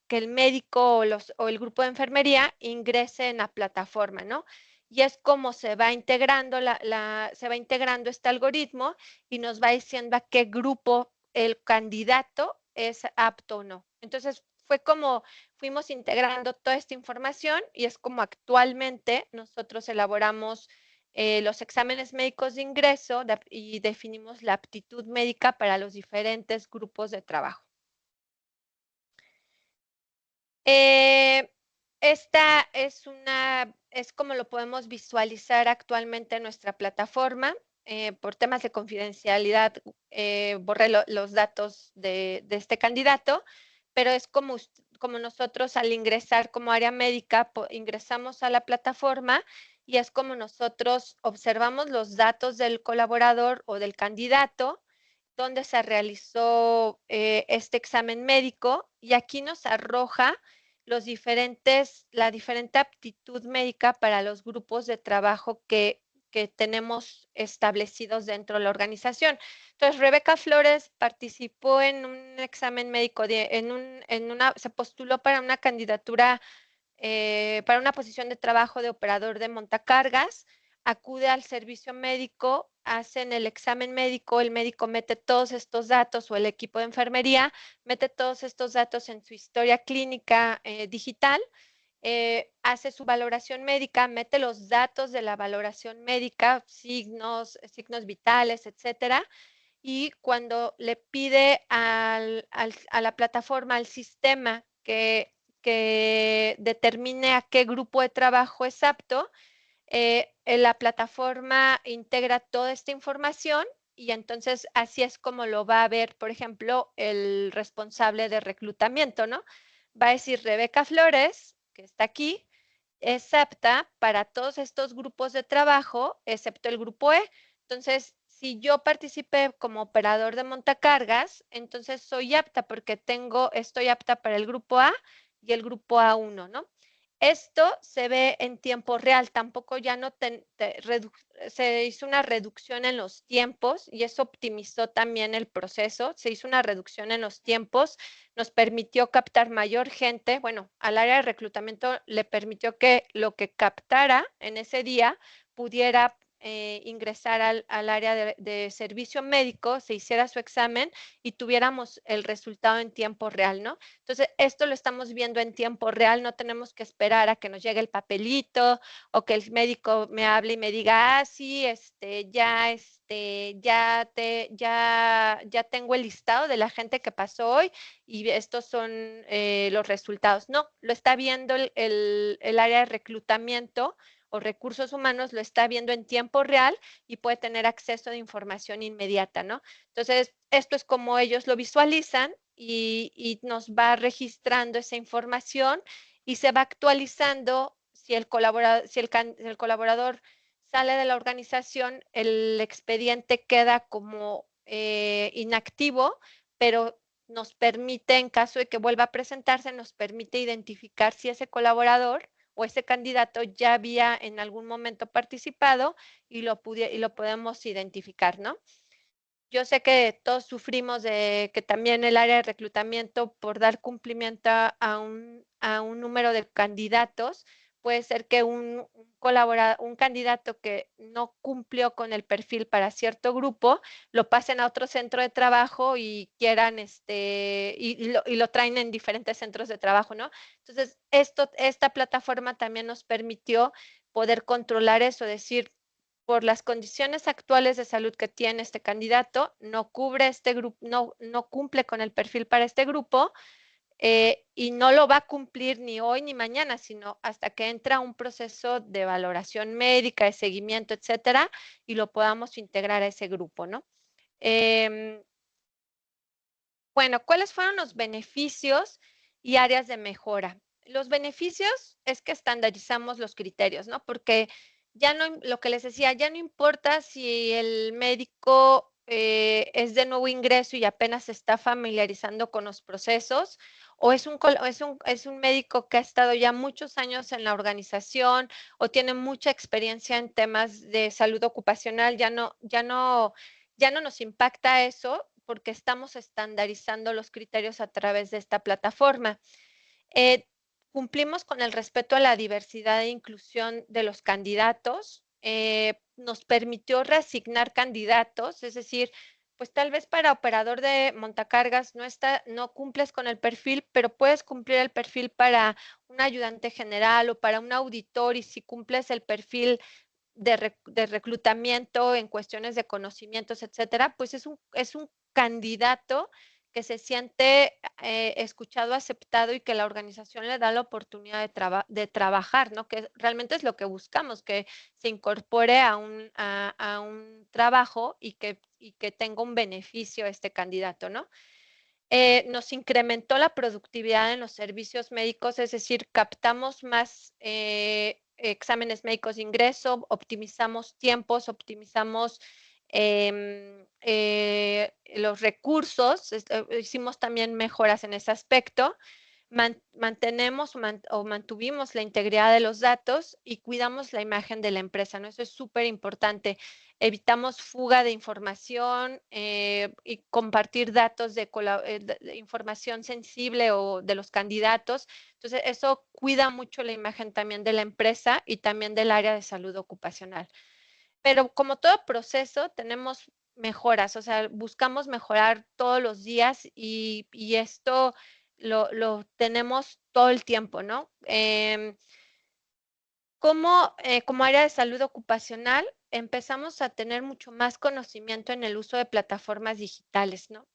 el médico o el grupo de enfermería ingrese en la plataforma, ¿no? Y es como se va integrando se va integrando este algoritmo y nos va diciendo a qué grupo el candidato es apto o no. Entonces, fue como fuimos integrando toda esta información, y es como actualmente nosotros elaboramos los exámenes médicos de ingreso y definimos la aptitud médica para los diferentes grupos de trabajo. Esta es como lo podemos visualizar actualmente en nuestra plataforma. Por temas de confidencialidad, borré los datos de este candidato, pero es como nosotros al ingresar como área médica, ingresamos a la plataforma y es como nosotros observamos los datos del colaborador o del candidato, donde se realizó este examen médico, y aquí nos arroja la diferente aptitud médica para los grupos de trabajo que tenemos establecidos dentro de la organización. Entonces, Rebeca Flores participó en un examen médico, se postuló para una candidatura, para una posición de trabajo de operador de montacargas, acude al servicio médico, hacen el examen médico, el médico mete todos estos datos, o el equipo de enfermería mete todos estos datos en su historia clínica digital, hace su valoración médica, mete los datos de la valoración médica, signos vitales, etcétera, y cuando le pide a la plataforma, al sistema, que determine a qué grupo de trabajo es apto, la plataforma integra toda esta información y entonces así es como lo va a ver, por ejemplo, el responsable de reclutamiento, ¿no? Va a decir Rebeca Flores, que está aquí, es apta para todos estos grupos de trabajo, excepto el grupo E. Entonces, si yo participé como operador de montacargas, entonces soy apta porque estoy apta para el grupo A y el grupo A1, ¿no? Esto se ve en tiempo real, tampoco ya no se hizo una reducción en los tiempos y eso optimizó también el proceso, se hizo una reducción en los tiempos, nos permitió captar mayor gente, bueno, al área de reclutamiento le permitió que lo que captara en ese día pudiera ingresar al área de servicio médico, se hiciera su examen y tuviéramos el resultado en tiempo real, ¿no? Entonces, esto lo estamos viendo en tiempo real, no tenemos que esperar a que nos llegue el papelito o que el médico me hable y me diga, sí, ya tengo el listado de la gente que pasó hoy y estos son los resultados. No, lo está viendo el área de reclutamiento o recursos humanos, lo está viendo en tiempo real y puede tener acceso de información inmediata, ¿no? Entonces, esto es como ellos lo visualizan y nos va registrando esa información y se va actualizando si el colaborador sale de la organización, el expediente queda como inactivo, pero nos permite, en caso de que vuelva a presentarse, nos permite identificar si ese colaborador o ese candidato ya había en algún momento participado y lo podemos identificar, ¿no? Yo sé que todos sufrimos de que también el área de reclutamiento, por dar cumplimiento a un número de candidatos, puede ser que un candidato que no cumplió con el perfil para cierto grupo, lo pasen a otro centro de trabajo y quieran, y lo traen en diferentes centros de trabajo, ¿no? Entonces, esta plataforma también nos permitió poder controlar eso, decir, por las condiciones actuales de salud que tiene este candidato, no cubre este grupo, no cumple con el perfil para este grupo y no lo va a cumplir ni hoy ni mañana, sino hasta que entra un proceso de valoración médica, de seguimiento, etcétera, y lo podamos integrar a ese grupo, ¿no? Bueno, ¿cuáles fueron los beneficios y áreas de mejora? Los beneficios es que estandarizamos los criterios, ¿no? Porque ya no, lo que les decía, ya no importa si el médico es de nuevo ingreso y apenas se está familiarizando con los procesos, o es un médico que ha estado ya muchos años en la organización o tiene mucha experiencia en temas de salud ocupacional, ya no nos impacta eso porque estamos estandarizando los criterios a través de esta plataforma. Eh, Cumplimos con el respeto a la diversidad e inclusión de los candidatos. Nos permitió reasignar candidatos, es decir, pues tal vez para operador de montacargas no cumples con el perfil, pero puedes cumplir el perfil para un ayudante general o para un auditor y si cumples el perfil de reclutamiento en cuestiones de conocimientos, etcétera, pues es un candidato que se siente escuchado, aceptado y que la organización le da la oportunidad de trabajar, ¿no? Que realmente es lo que buscamos, que se incorpore a un trabajo y que tenga un beneficio este candidato, ¿no? Nos incrementó la productividad en los servicios médicos, es decir, captamos más exámenes médicos de ingreso, optimizamos tiempos, optimizamos los recursos, hicimos también mejoras en ese aspecto. Mantenemos o mantuvimos la integridad de los datos y cuidamos la imagen de la empresa, ¿no? Eso es súper importante. Evitamos fuga de información y compartir datos de información sensible o de los candidatos. Entonces, eso cuida mucho la imagen también de la empresa y también del área de salud ocupacional. Pero como todo proceso, tenemos mejoras, o sea, buscamos mejorar todos los días y esto lo tenemos todo el tiempo, ¿no? Como área de salud ocupacional, empezamos a tener mucho más conocimiento en el uso de plataformas digitales, ¿no?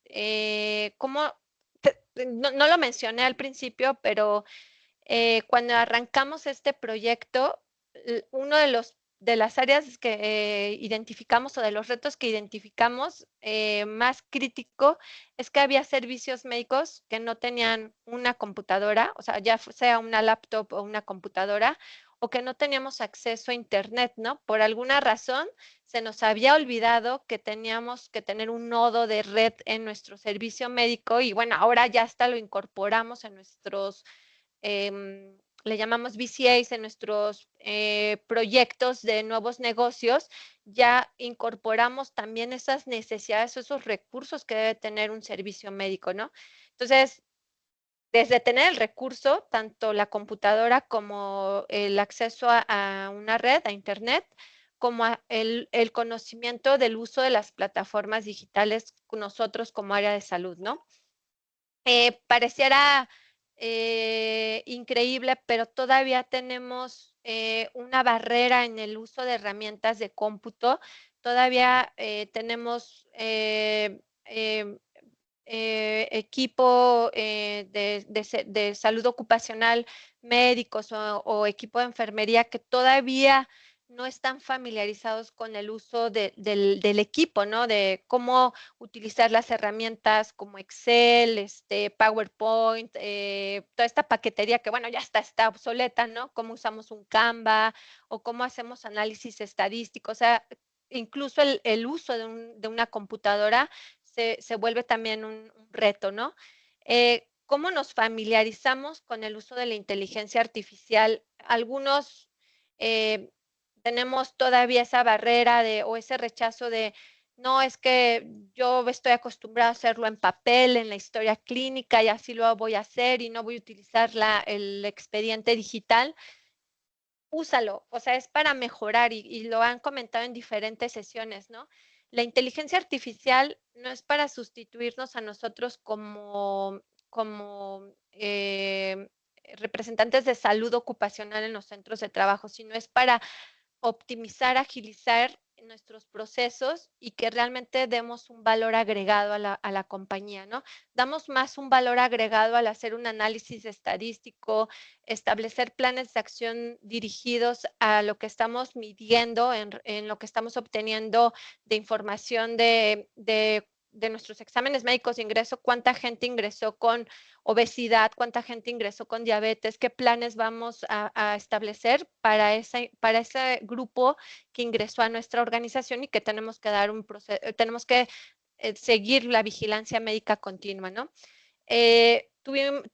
No lo mencioné al principio, pero cuando arrancamos este proyecto, uno de las áreas que identificamos o de los retos que identificamos más crítico es que había servicios médicos que no tenían una computadora, o sea, ya sea una laptop o una computadora, o que no teníamos acceso a Internet, ¿no? Por alguna razón se nos había olvidado que teníamos que tener un nodo de red en nuestro servicio médico y bueno, ahora ya hasta lo incorporamos en nuestros le llamamos VCAs en nuestros proyectos de nuevos negocios, ya incorporamos también esas necesidades, esos recursos que debe tener un servicio médico, ¿no? Entonces, desde tener el recurso, tanto la computadora como el acceso a una red, a Internet, como el conocimiento del uso de las plataformas digitales nosotros como área de salud, ¿no? Pareciera increíble, pero todavía tenemos una barrera en el uso de herramientas de cómputo. Todavía tenemos equipo de salud ocupacional, médicos o equipo de enfermería que todavía no están familiarizados con el uso del equipo, ¿no? De cómo utilizar las herramientas como Excel, PowerPoint, toda esta paquetería que, bueno, ya está obsoleta, ¿no? Cómo usamos un Canva o cómo hacemos análisis estadístico, o sea, incluso el uso de una computadora se vuelve también un reto, ¿no? ¿Cómo nos familiarizamos con el uso de la inteligencia artificial? Algunos eh, tenemos todavía esa barrera o ese rechazo de, no, es que yo estoy acostumbrado a hacerlo en papel, en la historia clínica, y así lo voy a hacer y no voy a utilizar el expediente digital. Úsalo, o sea, es para mejorar y lo han comentado en diferentes sesiones, ¿no? La inteligencia artificial no es para sustituirnos a nosotros como representantes de salud ocupacional en los centros de trabajo, sino es para optimizar, agilizar nuestros procesos y que realmente demos un valor agregado a la compañía, ¿no? Damos más un valor agregado al hacer un análisis estadístico, establecer planes de acción dirigidos a lo que estamos midiendo, en lo que estamos obteniendo de información de nuestros exámenes médicos de ingreso, cuánta gente ingresó con obesidad, cuánta gente ingresó con diabetes, qué planes vamos a establecer para ese grupo que ingresó a nuestra organización y que tenemos que dar un proceso, tenemos que seguir la vigilancia médica continua, ¿no?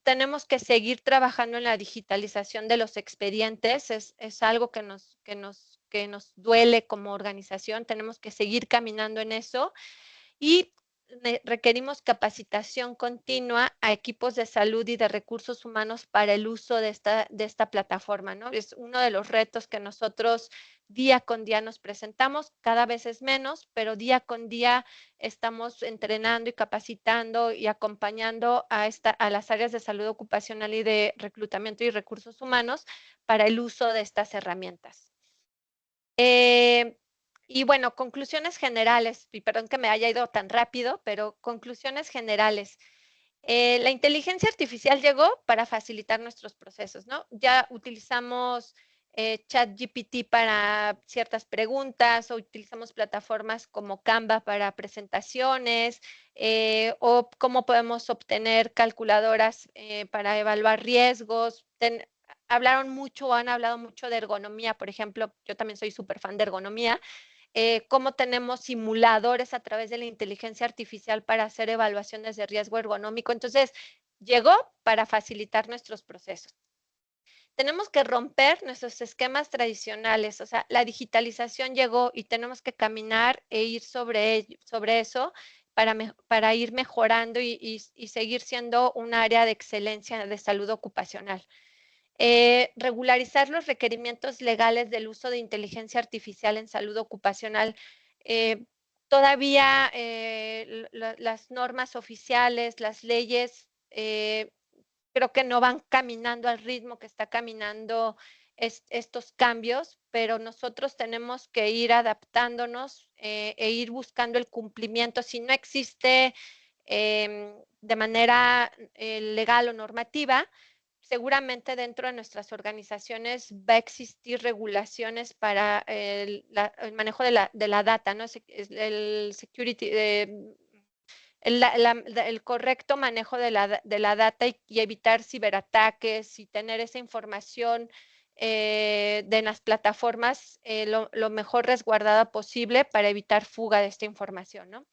Tenemos que seguir trabajando en la digitalización de los expedientes, es algo que nos duele como organización, tenemos que seguir caminando en eso y requerimos capacitación continua a equipos de salud y de recursos humanos para el uso de esta plataforma, ¿no? Es uno de los retos que nosotros día con día nos presentamos, cada vez es menos, pero día con día estamos entrenando y capacitando y acompañando a las áreas de salud ocupacional y de reclutamiento y recursos humanos para el uso de estas herramientas. Y bueno, conclusiones generales, y perdón que me haya ido tan rápido, pero conclusiones generales. La inteligencia artificial llegó para facilitar nuestros procesos, ¿no? Ya utilizamos ChatGPT para ciertas preguntas o utilizamos plataformas como Canva para presentaciones o cómo podemos obtener calculadoras para evaluar riesgos. Hablaron mucho o han hablado mucho de ergonomía, por ejemplo, yo también soy súper fan de ergonomía, cómo tenemos simuladores a través de la inteligencia artificial para hacer evaluaciones de riesgo ergonómico. Entonces, llegó para facilitar nuestros procesos. Tenemos que romper nuestros esquemas tradicionales, o sea, la digitalización llegó y tenemos que caminar e ir sobre eso para ir mejorando y seguir siendo un área de excelencia de salud ocupacional. Regularizar los requerimientos legales del uso de inteligencia artificial en salud ocupacional. Eh, Todavía las normas oficiales, las leyes creo que no van caminando al ritmo que está caminando estos cambios, pero nosotros tenemos que ir adaptándonos e ir buscando el cumplimiento. Si no existe de manera legal o normativa, seguramente dentro de nuestras organizaciones va a existir regulaciones para el manejo de la data, ¿no? El security, el correcto manejo de la data y evitar ciberataques y tener esa información de las plataformas lo mejor resguardada posible para evitar fuga de esta información, ¿no?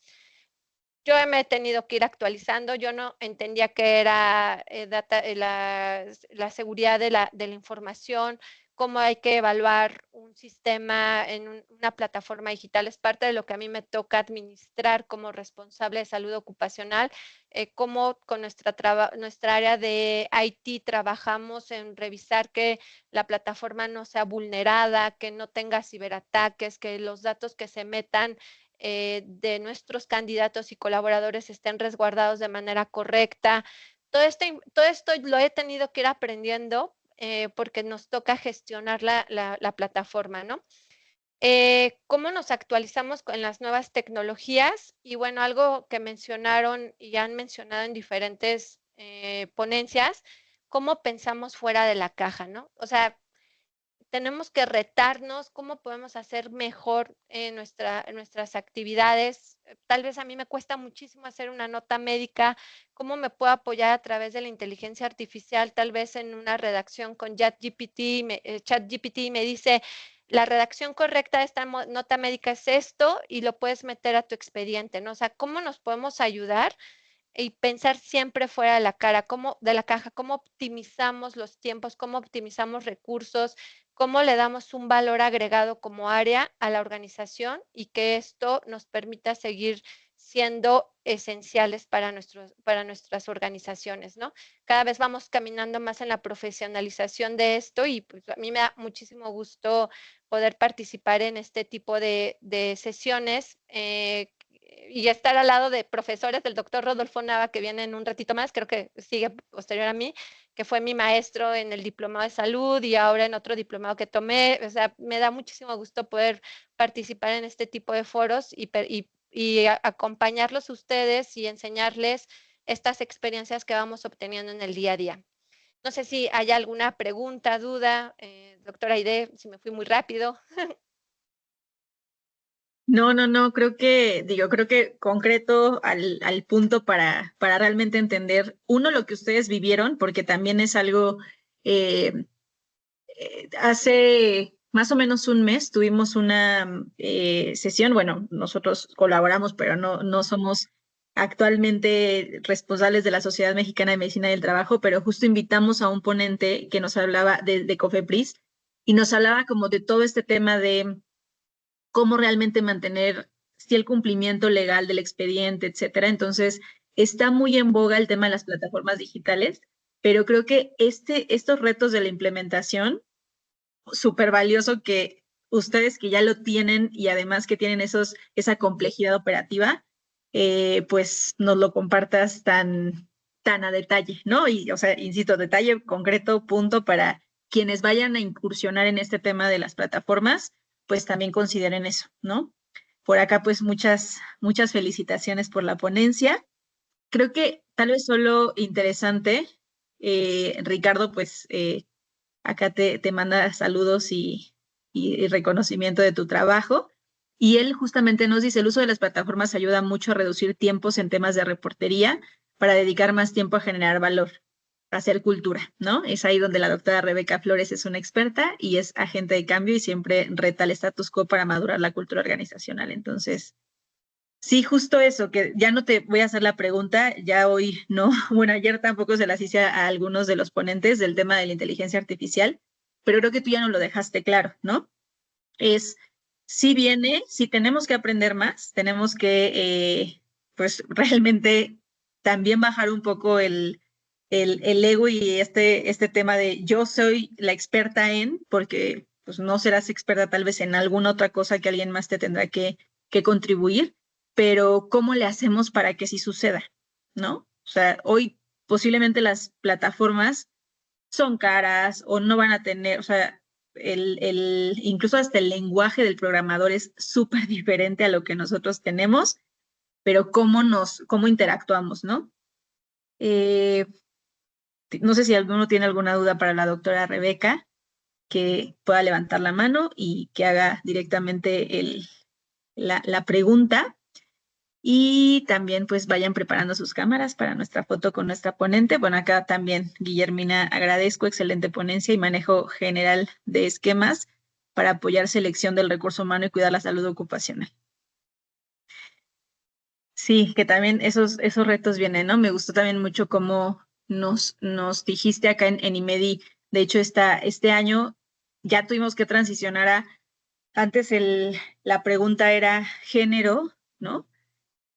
Yo me he tenido que ir actualizando, yo no entendía qué era la seguridad de la información, cómo hay que evaluar un sistema en una plataforma digital. Es parte de lo que a mí me toca administrar como responsable de salud ocupacional, cómo con nuestra área de IT trabajamos en revisar que la plataforma no sea vulnerada, que no tenga ciberataques, que los datos que se metan de nuestros candidatos y colaboradores estén resguardados de manera correcta. Todo esto lo he tenido que ir aprendiendo porque nos toca gestionar la plataforma, ¿no? ¿Cómo nos actualizamos con las nuevas tecnologías? Y bueno, algo que mencionaron y han mencionado en diferentes ponencias, cómo pensamos fuera de la caja, ¿no? O sea, tenemos que retarnos cómo podemos hacer mejor nuestras actividades. Tal vez a mí me cuesta muchísimo hacer una nota médica, cómo me puedo apoyar a través de la inteligencia artificial, tal vez en una redacción con ChatGPT me dice, la redacción correcta de esta nota médica es esto y lo puedes meter a tu expediente, ¿no? O sea, ¿cómo nos podemos ayudar? Y pensar siempre fuera de de la caja, cómo optimizamos los tiempos, cómo optimizamos recursos, cómo le damos un valor agregado como área a la organización y que esto nos permita seguir siendo esenciales para nuestras organizaciones, ¿no? Cada vez vamos caminando más en la profesionalización de esto y pues, a mí me da muchísimo gusto poder participar en este tipo de sesiones y estar al lado de profesores del doctor Rodolfo Nava, que viene en un ratito más, creo que sigue posterior a mí, que fue mi maestro en el diplomado de salud y ahora en otro diplomado que tomé. O sea, me da muchísimo gusto poder participar en este tipo de foros y acompañarlos a ustedes y enseñarles estas experiencias que vamos obteniendo en el día a día. No sé si hay alguna pregunta, duda, doctora Aide, si me fui muy rápido. No, creo que concreto al punto para realmente entender, uno, lo que ustedes vivieron, porque también es algo, eh, hace más o menos un mes tuvimos una sesión, bueno, nosotros colaboramos, pero no somos actualmente responsables de la Sociedad Mexicana de Medicina del Trabajo, pero justo invitamos a un ponente que nos hablaba de COFEPRIS y nos hablaba como de todo este tema de cómo realmente mantener si el cumplimiento legal del expediente, etcétera. Entonces, está muy en boga el tema de las plataformas digitales, pero creo que estos retos de la implementación, súper valioso que ustedes que ya lo tienen y además que tienen esa complejidad operativa, pues nos lo compartas tan a detalle, ¿no? Y, o sea, insisto, detalle concreto, punto, para quienes vayan a incursionar en este tema de las plataformas, pues también consideren eso, ¿no? Por acá, pues muchas felicitaciones por la ponencia. Creo que tal vez solo interesante, Ricardo, pues acá te manda saludos y reconocimiento de tu trabajo. Y él justamente nos dice, el uso de las plataformas ayuda mucho a reducir tiempos en temas de reportería para dedicar más tiempo a generar valor, a hacer cultura, ¿no? Es ahí donde la doctora Rebeca Flores es una experta y es agente de cambio y siempre reta el status quo para madurar la cultura organizacional. Entonces, sí, justo eso, que ya no te voy a hacer la pregunta, ya hoy no, bueno, ayer tampoco se las hice a algunos de los ponentes del tema de la inteligencia artificial, pero creo que tú ya no lo dejaste claro, ¿no? Es, si viene, si tenemos que aprender más, tenemos que, pues, realmente también bajar un poco el ego y este tema de yo soy la experta en, porque pues no serás experta tal vez en alguna otra cosa que alguien más te tendrá que contribuir, pero ¿cómo le hacemos para que sí suceda? ¿No? O sea, hoy posiblemente las plataformas son caras o no van a tener, o sea, incluso hasta el lenguaje del programador es súper diferente a lo que nosotros tenemos, pero cómo interactuamos, ¿no? Eh, no sé si alguno tiene alguna duda para la doctora Rebeca, que pueda levantar la mano y que haga directamente la pregunta. Y también pues vayan preparando sus cámaras para nuestra foto con nuestra ponente. Bueno, acá también, Guillermina, agradezco, excelente ponencia y manejo general de esquemas para apoyar selección del recurso humano y cuidar la salud ocupacional. Sí, que también esos retos vienen, ¿no? Me gustó también mucho cómo nos dijiste acá en IMEDI. De hecho, este año ya tuvimos que transicionar antes la pregunta era género, ¿no?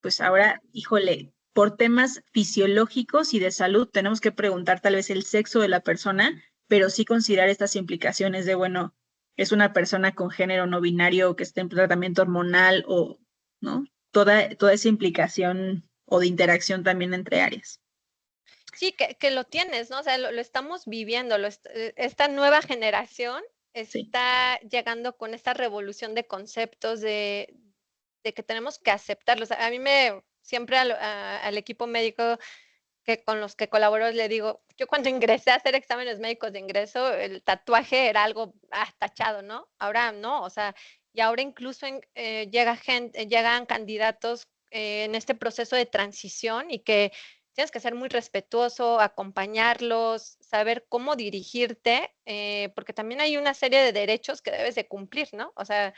Pues ahora, híjole, por temas fisiológicos y de salud, tenemos que preguntar tal vez el sexo de la persona, pero sí considerar estas implicaciones de, bueno, es una persona con género no binario que está en tratamiento hormonal o, ¿no? Toda esa implicación o de interacción también entre áreas. Sí, que lo tienes, ¿no? O sea, lo estamos viviendo, esta nueva generación Sí, está llegando con esta revolución de conceptos de que tenemos que aceptarlos. A mí siempre al equipo médico que con los que colaboro le digo, yo cuando ingresé a hacer exámenes médicos de ingreso, el tatuaje era algo tachado, ¿no? Ahora no, o sea, y ahora incluso llegan candidatos en este proceso de transición y que tienes que ser muy respetuoso, acompañarlos, saber cómo dirigirte, porque también hay una serie de derechos que debes de cumplir, ¿no? O sea,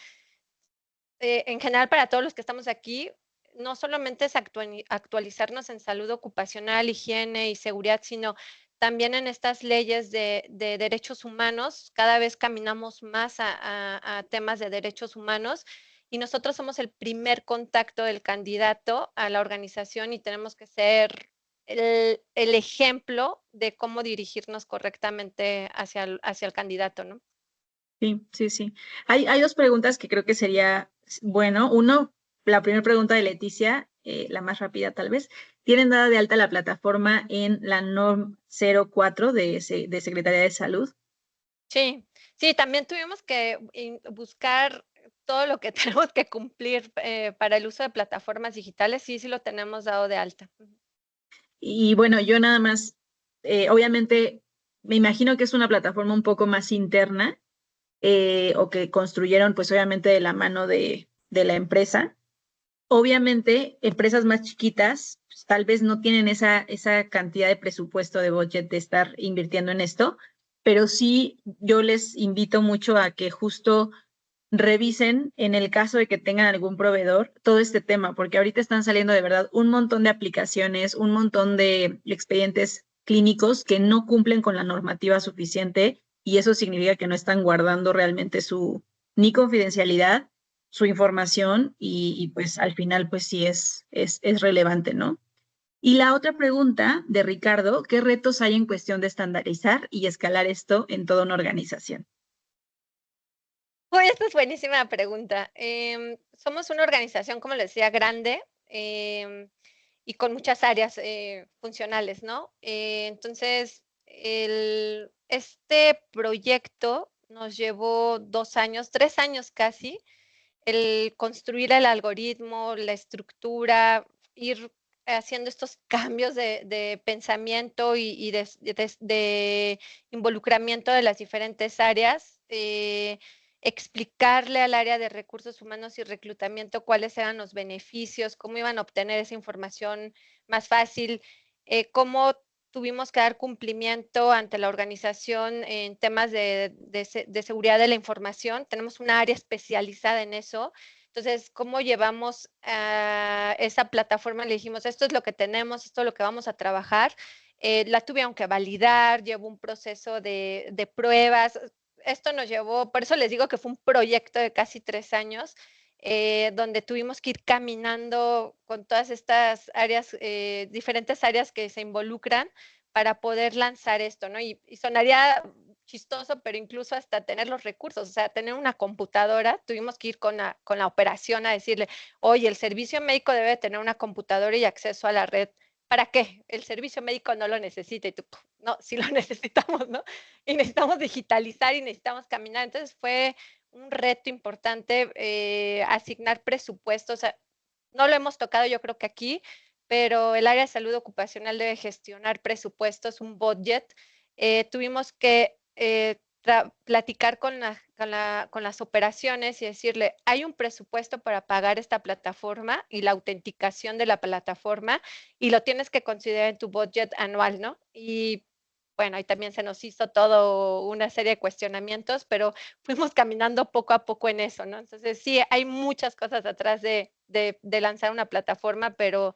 en general para todos los que estamos aquí, no solamente es actualizarnos en salud ocupacional, higiene y seguridad, sino también en estas leyes de derechos humanos. Cada vez caminamos más a temas de derechos humanos y nosotros somos el primer contacto del candidato a la organización y tenemos que ser el ejemplo de cómo dirigirnos correctamente hacia el candidato, ¿no? sí, sí, sí. Hay dos preguntas que creo que sería bueno. Uno, la primera pregunta de Leticia, la más rápida tal vez. ¿Tienen dada de alta la plataforma en la NORM 04 de Secretaría de Salud? Sí, sí, también tuvimos que buscar todo lo que tenemos que cumplir para el uso de plataformas digitales, sí, sí lo tenemos dado de alta. Ujú. Y bueno, yo nada más, obviamente, me imagino que es una plataforma un poco más interna, o que construyeron pues obviamente de la mano de la empresa. Obviamente, empresas más chiquitas pues, tal vez no tienen esa cantidad de presupuesto de budget de estar invirtiendo en esto, pero sí yo les invito mucho a que justo revisen en el caso de que tengan algún proveedor todo este tema, porque ahorita están saliendo de verdad un montón de aplicaciones, un montón de expedientes clínicos que no cumplen con la normativa suficiente y eso significa que no están guardando realmente ni confidencialidad, su información y pues al final pues sí es relevante, ¿no? Y la otra pregunta de Ricardo, ¿qué retos hay en cuestión de estandarizar y escalar esto en toda una organización? Uy, esta es buenísima pregunta. Somos una organización, como les decía, grande y con muchas áreas funcionales, ¿no? Entonces, este proyecto nos llevó 2 años, 3 años casi, el construir el algoritmo, la estructura, ir haciendo estos cambios de pensamiento y de involucramiento de las diferentes áreas, explicarle al área de recursos humanos y reclutamiento cuáles eran los beneficios, cómo iban a obtener esa información más fácil, cómo tuvimos que dar cumplimiento ante la organización en temas de seguridad de la información. Tenemos una área especializada en eso. Entonces, ¿cómo llevamos a esa plataforma? Le dijimos, esto es lo que tenemos, esto es lo que vamos a trabajar. La tuvieron que validar, llevó un proceso de pruebas. Esto nos llevó, por eso les digo que fue un proyecto de casi 3 años, donde tuvimos que ir caminando con todas estas áreas, diferentes áreas que se involucran para poder lanzar esto, ¿no? Y sonaría chistoso, pero incluso hasta tener los recursos, o sea, tener una computadora, tuvimos que ir con la operación a decirle, oye, el servicio médico debe tener una computadora y acceso a la red ¿para qué? El servicio médico no lo necesita y tú, no, sí lo necesitamos, ¿no? Y necesitamos digitalizar y necesitamos caminar. Entonces fue un reto importante asignar presupuestos. No lo hemos tocado yo creo que aquí, pero el área de salud ocupacional debe gestionar presupuestos, un budget. Tuvimos que platicar con las operaciones y decirle, hay un presupuesto para pagar esta plataforma y la autenticación de la plataforma y lo tienes que considerar en tu budget anual, ¿no? Y bueno, ahí también se nos hizo todo una serie de cuestionamientos, pero fuimos caminando poco a poco en eso, ¿no? Entonces, sí, hay muchas cosas atrás de lanzar una plataforma, pero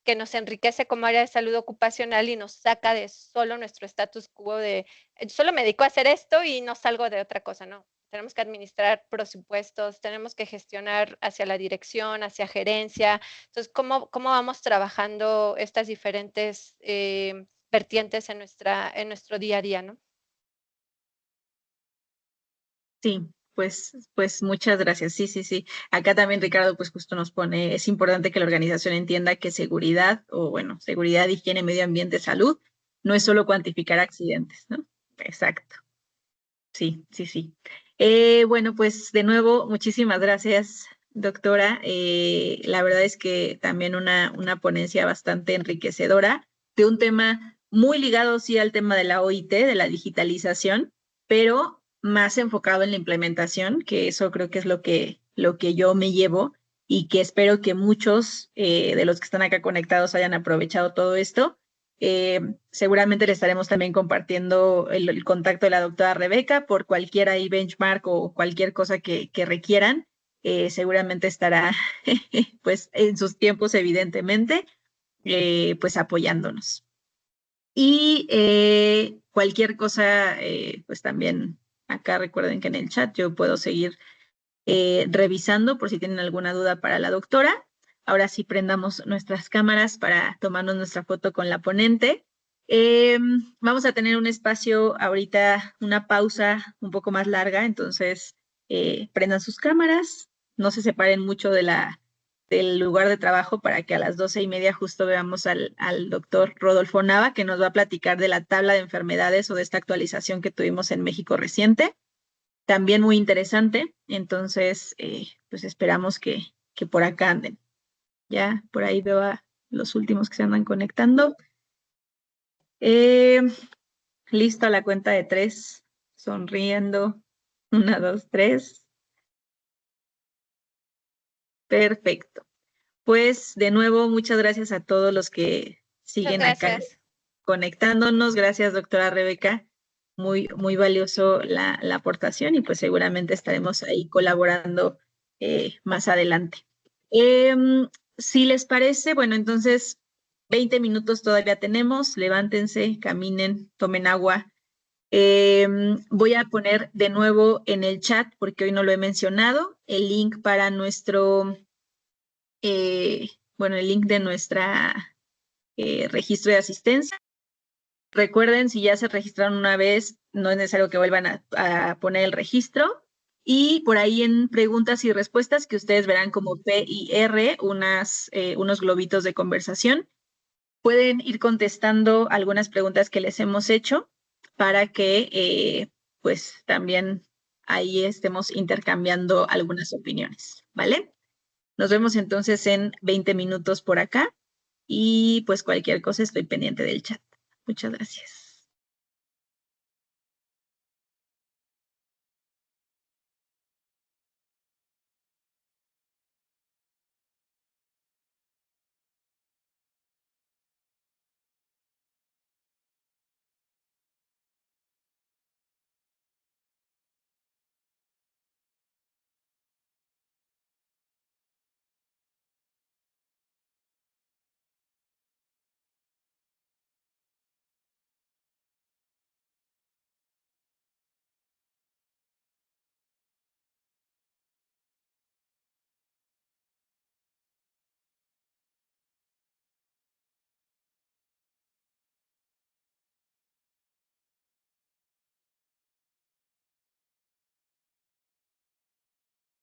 que nos enriquece como área de salud ocupacional y nos saca de solo nuestro status quo de solo me dedico a hacer esto y no salgo de otra cosa, no. Tenemos que administrar presupuestos, tenemos que gestionar hacia la dirección, hacia gerencia. Entonces, ¿cómo vamos trabajando estas diferentes vertientes en nuestro día a día, ¿no? Sí, pues muchas gracias. Sí, sí, sí. Acá también Ricardo, pues justo nos pone, es importante que la organización entienda que seguridad, o bueno, seguridad, higiene, medio ambiente, salud, no es solo cuantificar accidentes, ¿no? Exacto. Sí, sí, sí. Bueno, pues de nuevo, muchísimas gracias, doctora. La verdad es que también una ponencia bastante enriquecedora de un tema muy ligado, sí, al tema de la OIT, de la digitalización, pero más enfocado en la implementación, que eso creo que es lo que yo me llevo y que espero que muchos de los que están acá conectados hayan aprovechado todo esto. Seguramente le estaremos también compartiendo el contacto de la doctora Rebeca por cualquier ahí benchmark o cualquier cosa que requieran. Seguramente estará pues en sus tiempos, evidentemente, pues apoyándonos. Y cualquier cosa, pues también acá recuerden que en el chat yo puedo seguir revisando por si tienen alguna duda para la doctora. Ahora sí prendamos nuestras cámaras para tomarnos nuestra foto con la ponente. Vamos a tener un espacio ahorita, una pausa un poco más larga, entonces prendan sus cámaras, no se separen mucho del lugar de trabajo para que a las 12:30 justo veamos al doctor Rodolfo Nava, que nos va a platicar de la tabla de enfermedades o de esta actualización que tuvimos en México reciente. También muy interesante, entonces pues esperamos que por acá anden. Ya por ahí veo a los últimos que se andan conectando. Listo a la cuenta de 3, sonriendo. 1, 2, 3. Perfecto. Pues de nuevo, muchas gracias a todos los que siguen acá conectándonos. Gracias, doctora Rebeca. Muy, muy valioso la aportación y pues seguramente estaremos ahí colaborando más adelante. Si les parece, bueno, entonces 20 minutos todavía tenemos. Levántense, caminen, tomen agua. Voy a poner de nuevo en el chat, porque hoy no lo he mencionado, el link para nuestro, bueno, el link de nuestra registro de asistencia. Recuerden, si ya se registraron una vez, no es necesario que vuelvan a poner el registro. Y por ahí en preguntas y respuestas, que ustedes verán como P y R, unos globitos de conversación, pueden ir contestando algunas preguntas que les hemos hecho para que pues también ahí estemos intercambiando algunas opiniones, ¿vale? Nos vemos entonces en 20 minutos por acá y pues cualquier cosa estoy pendiente del chat. Muchas gracias.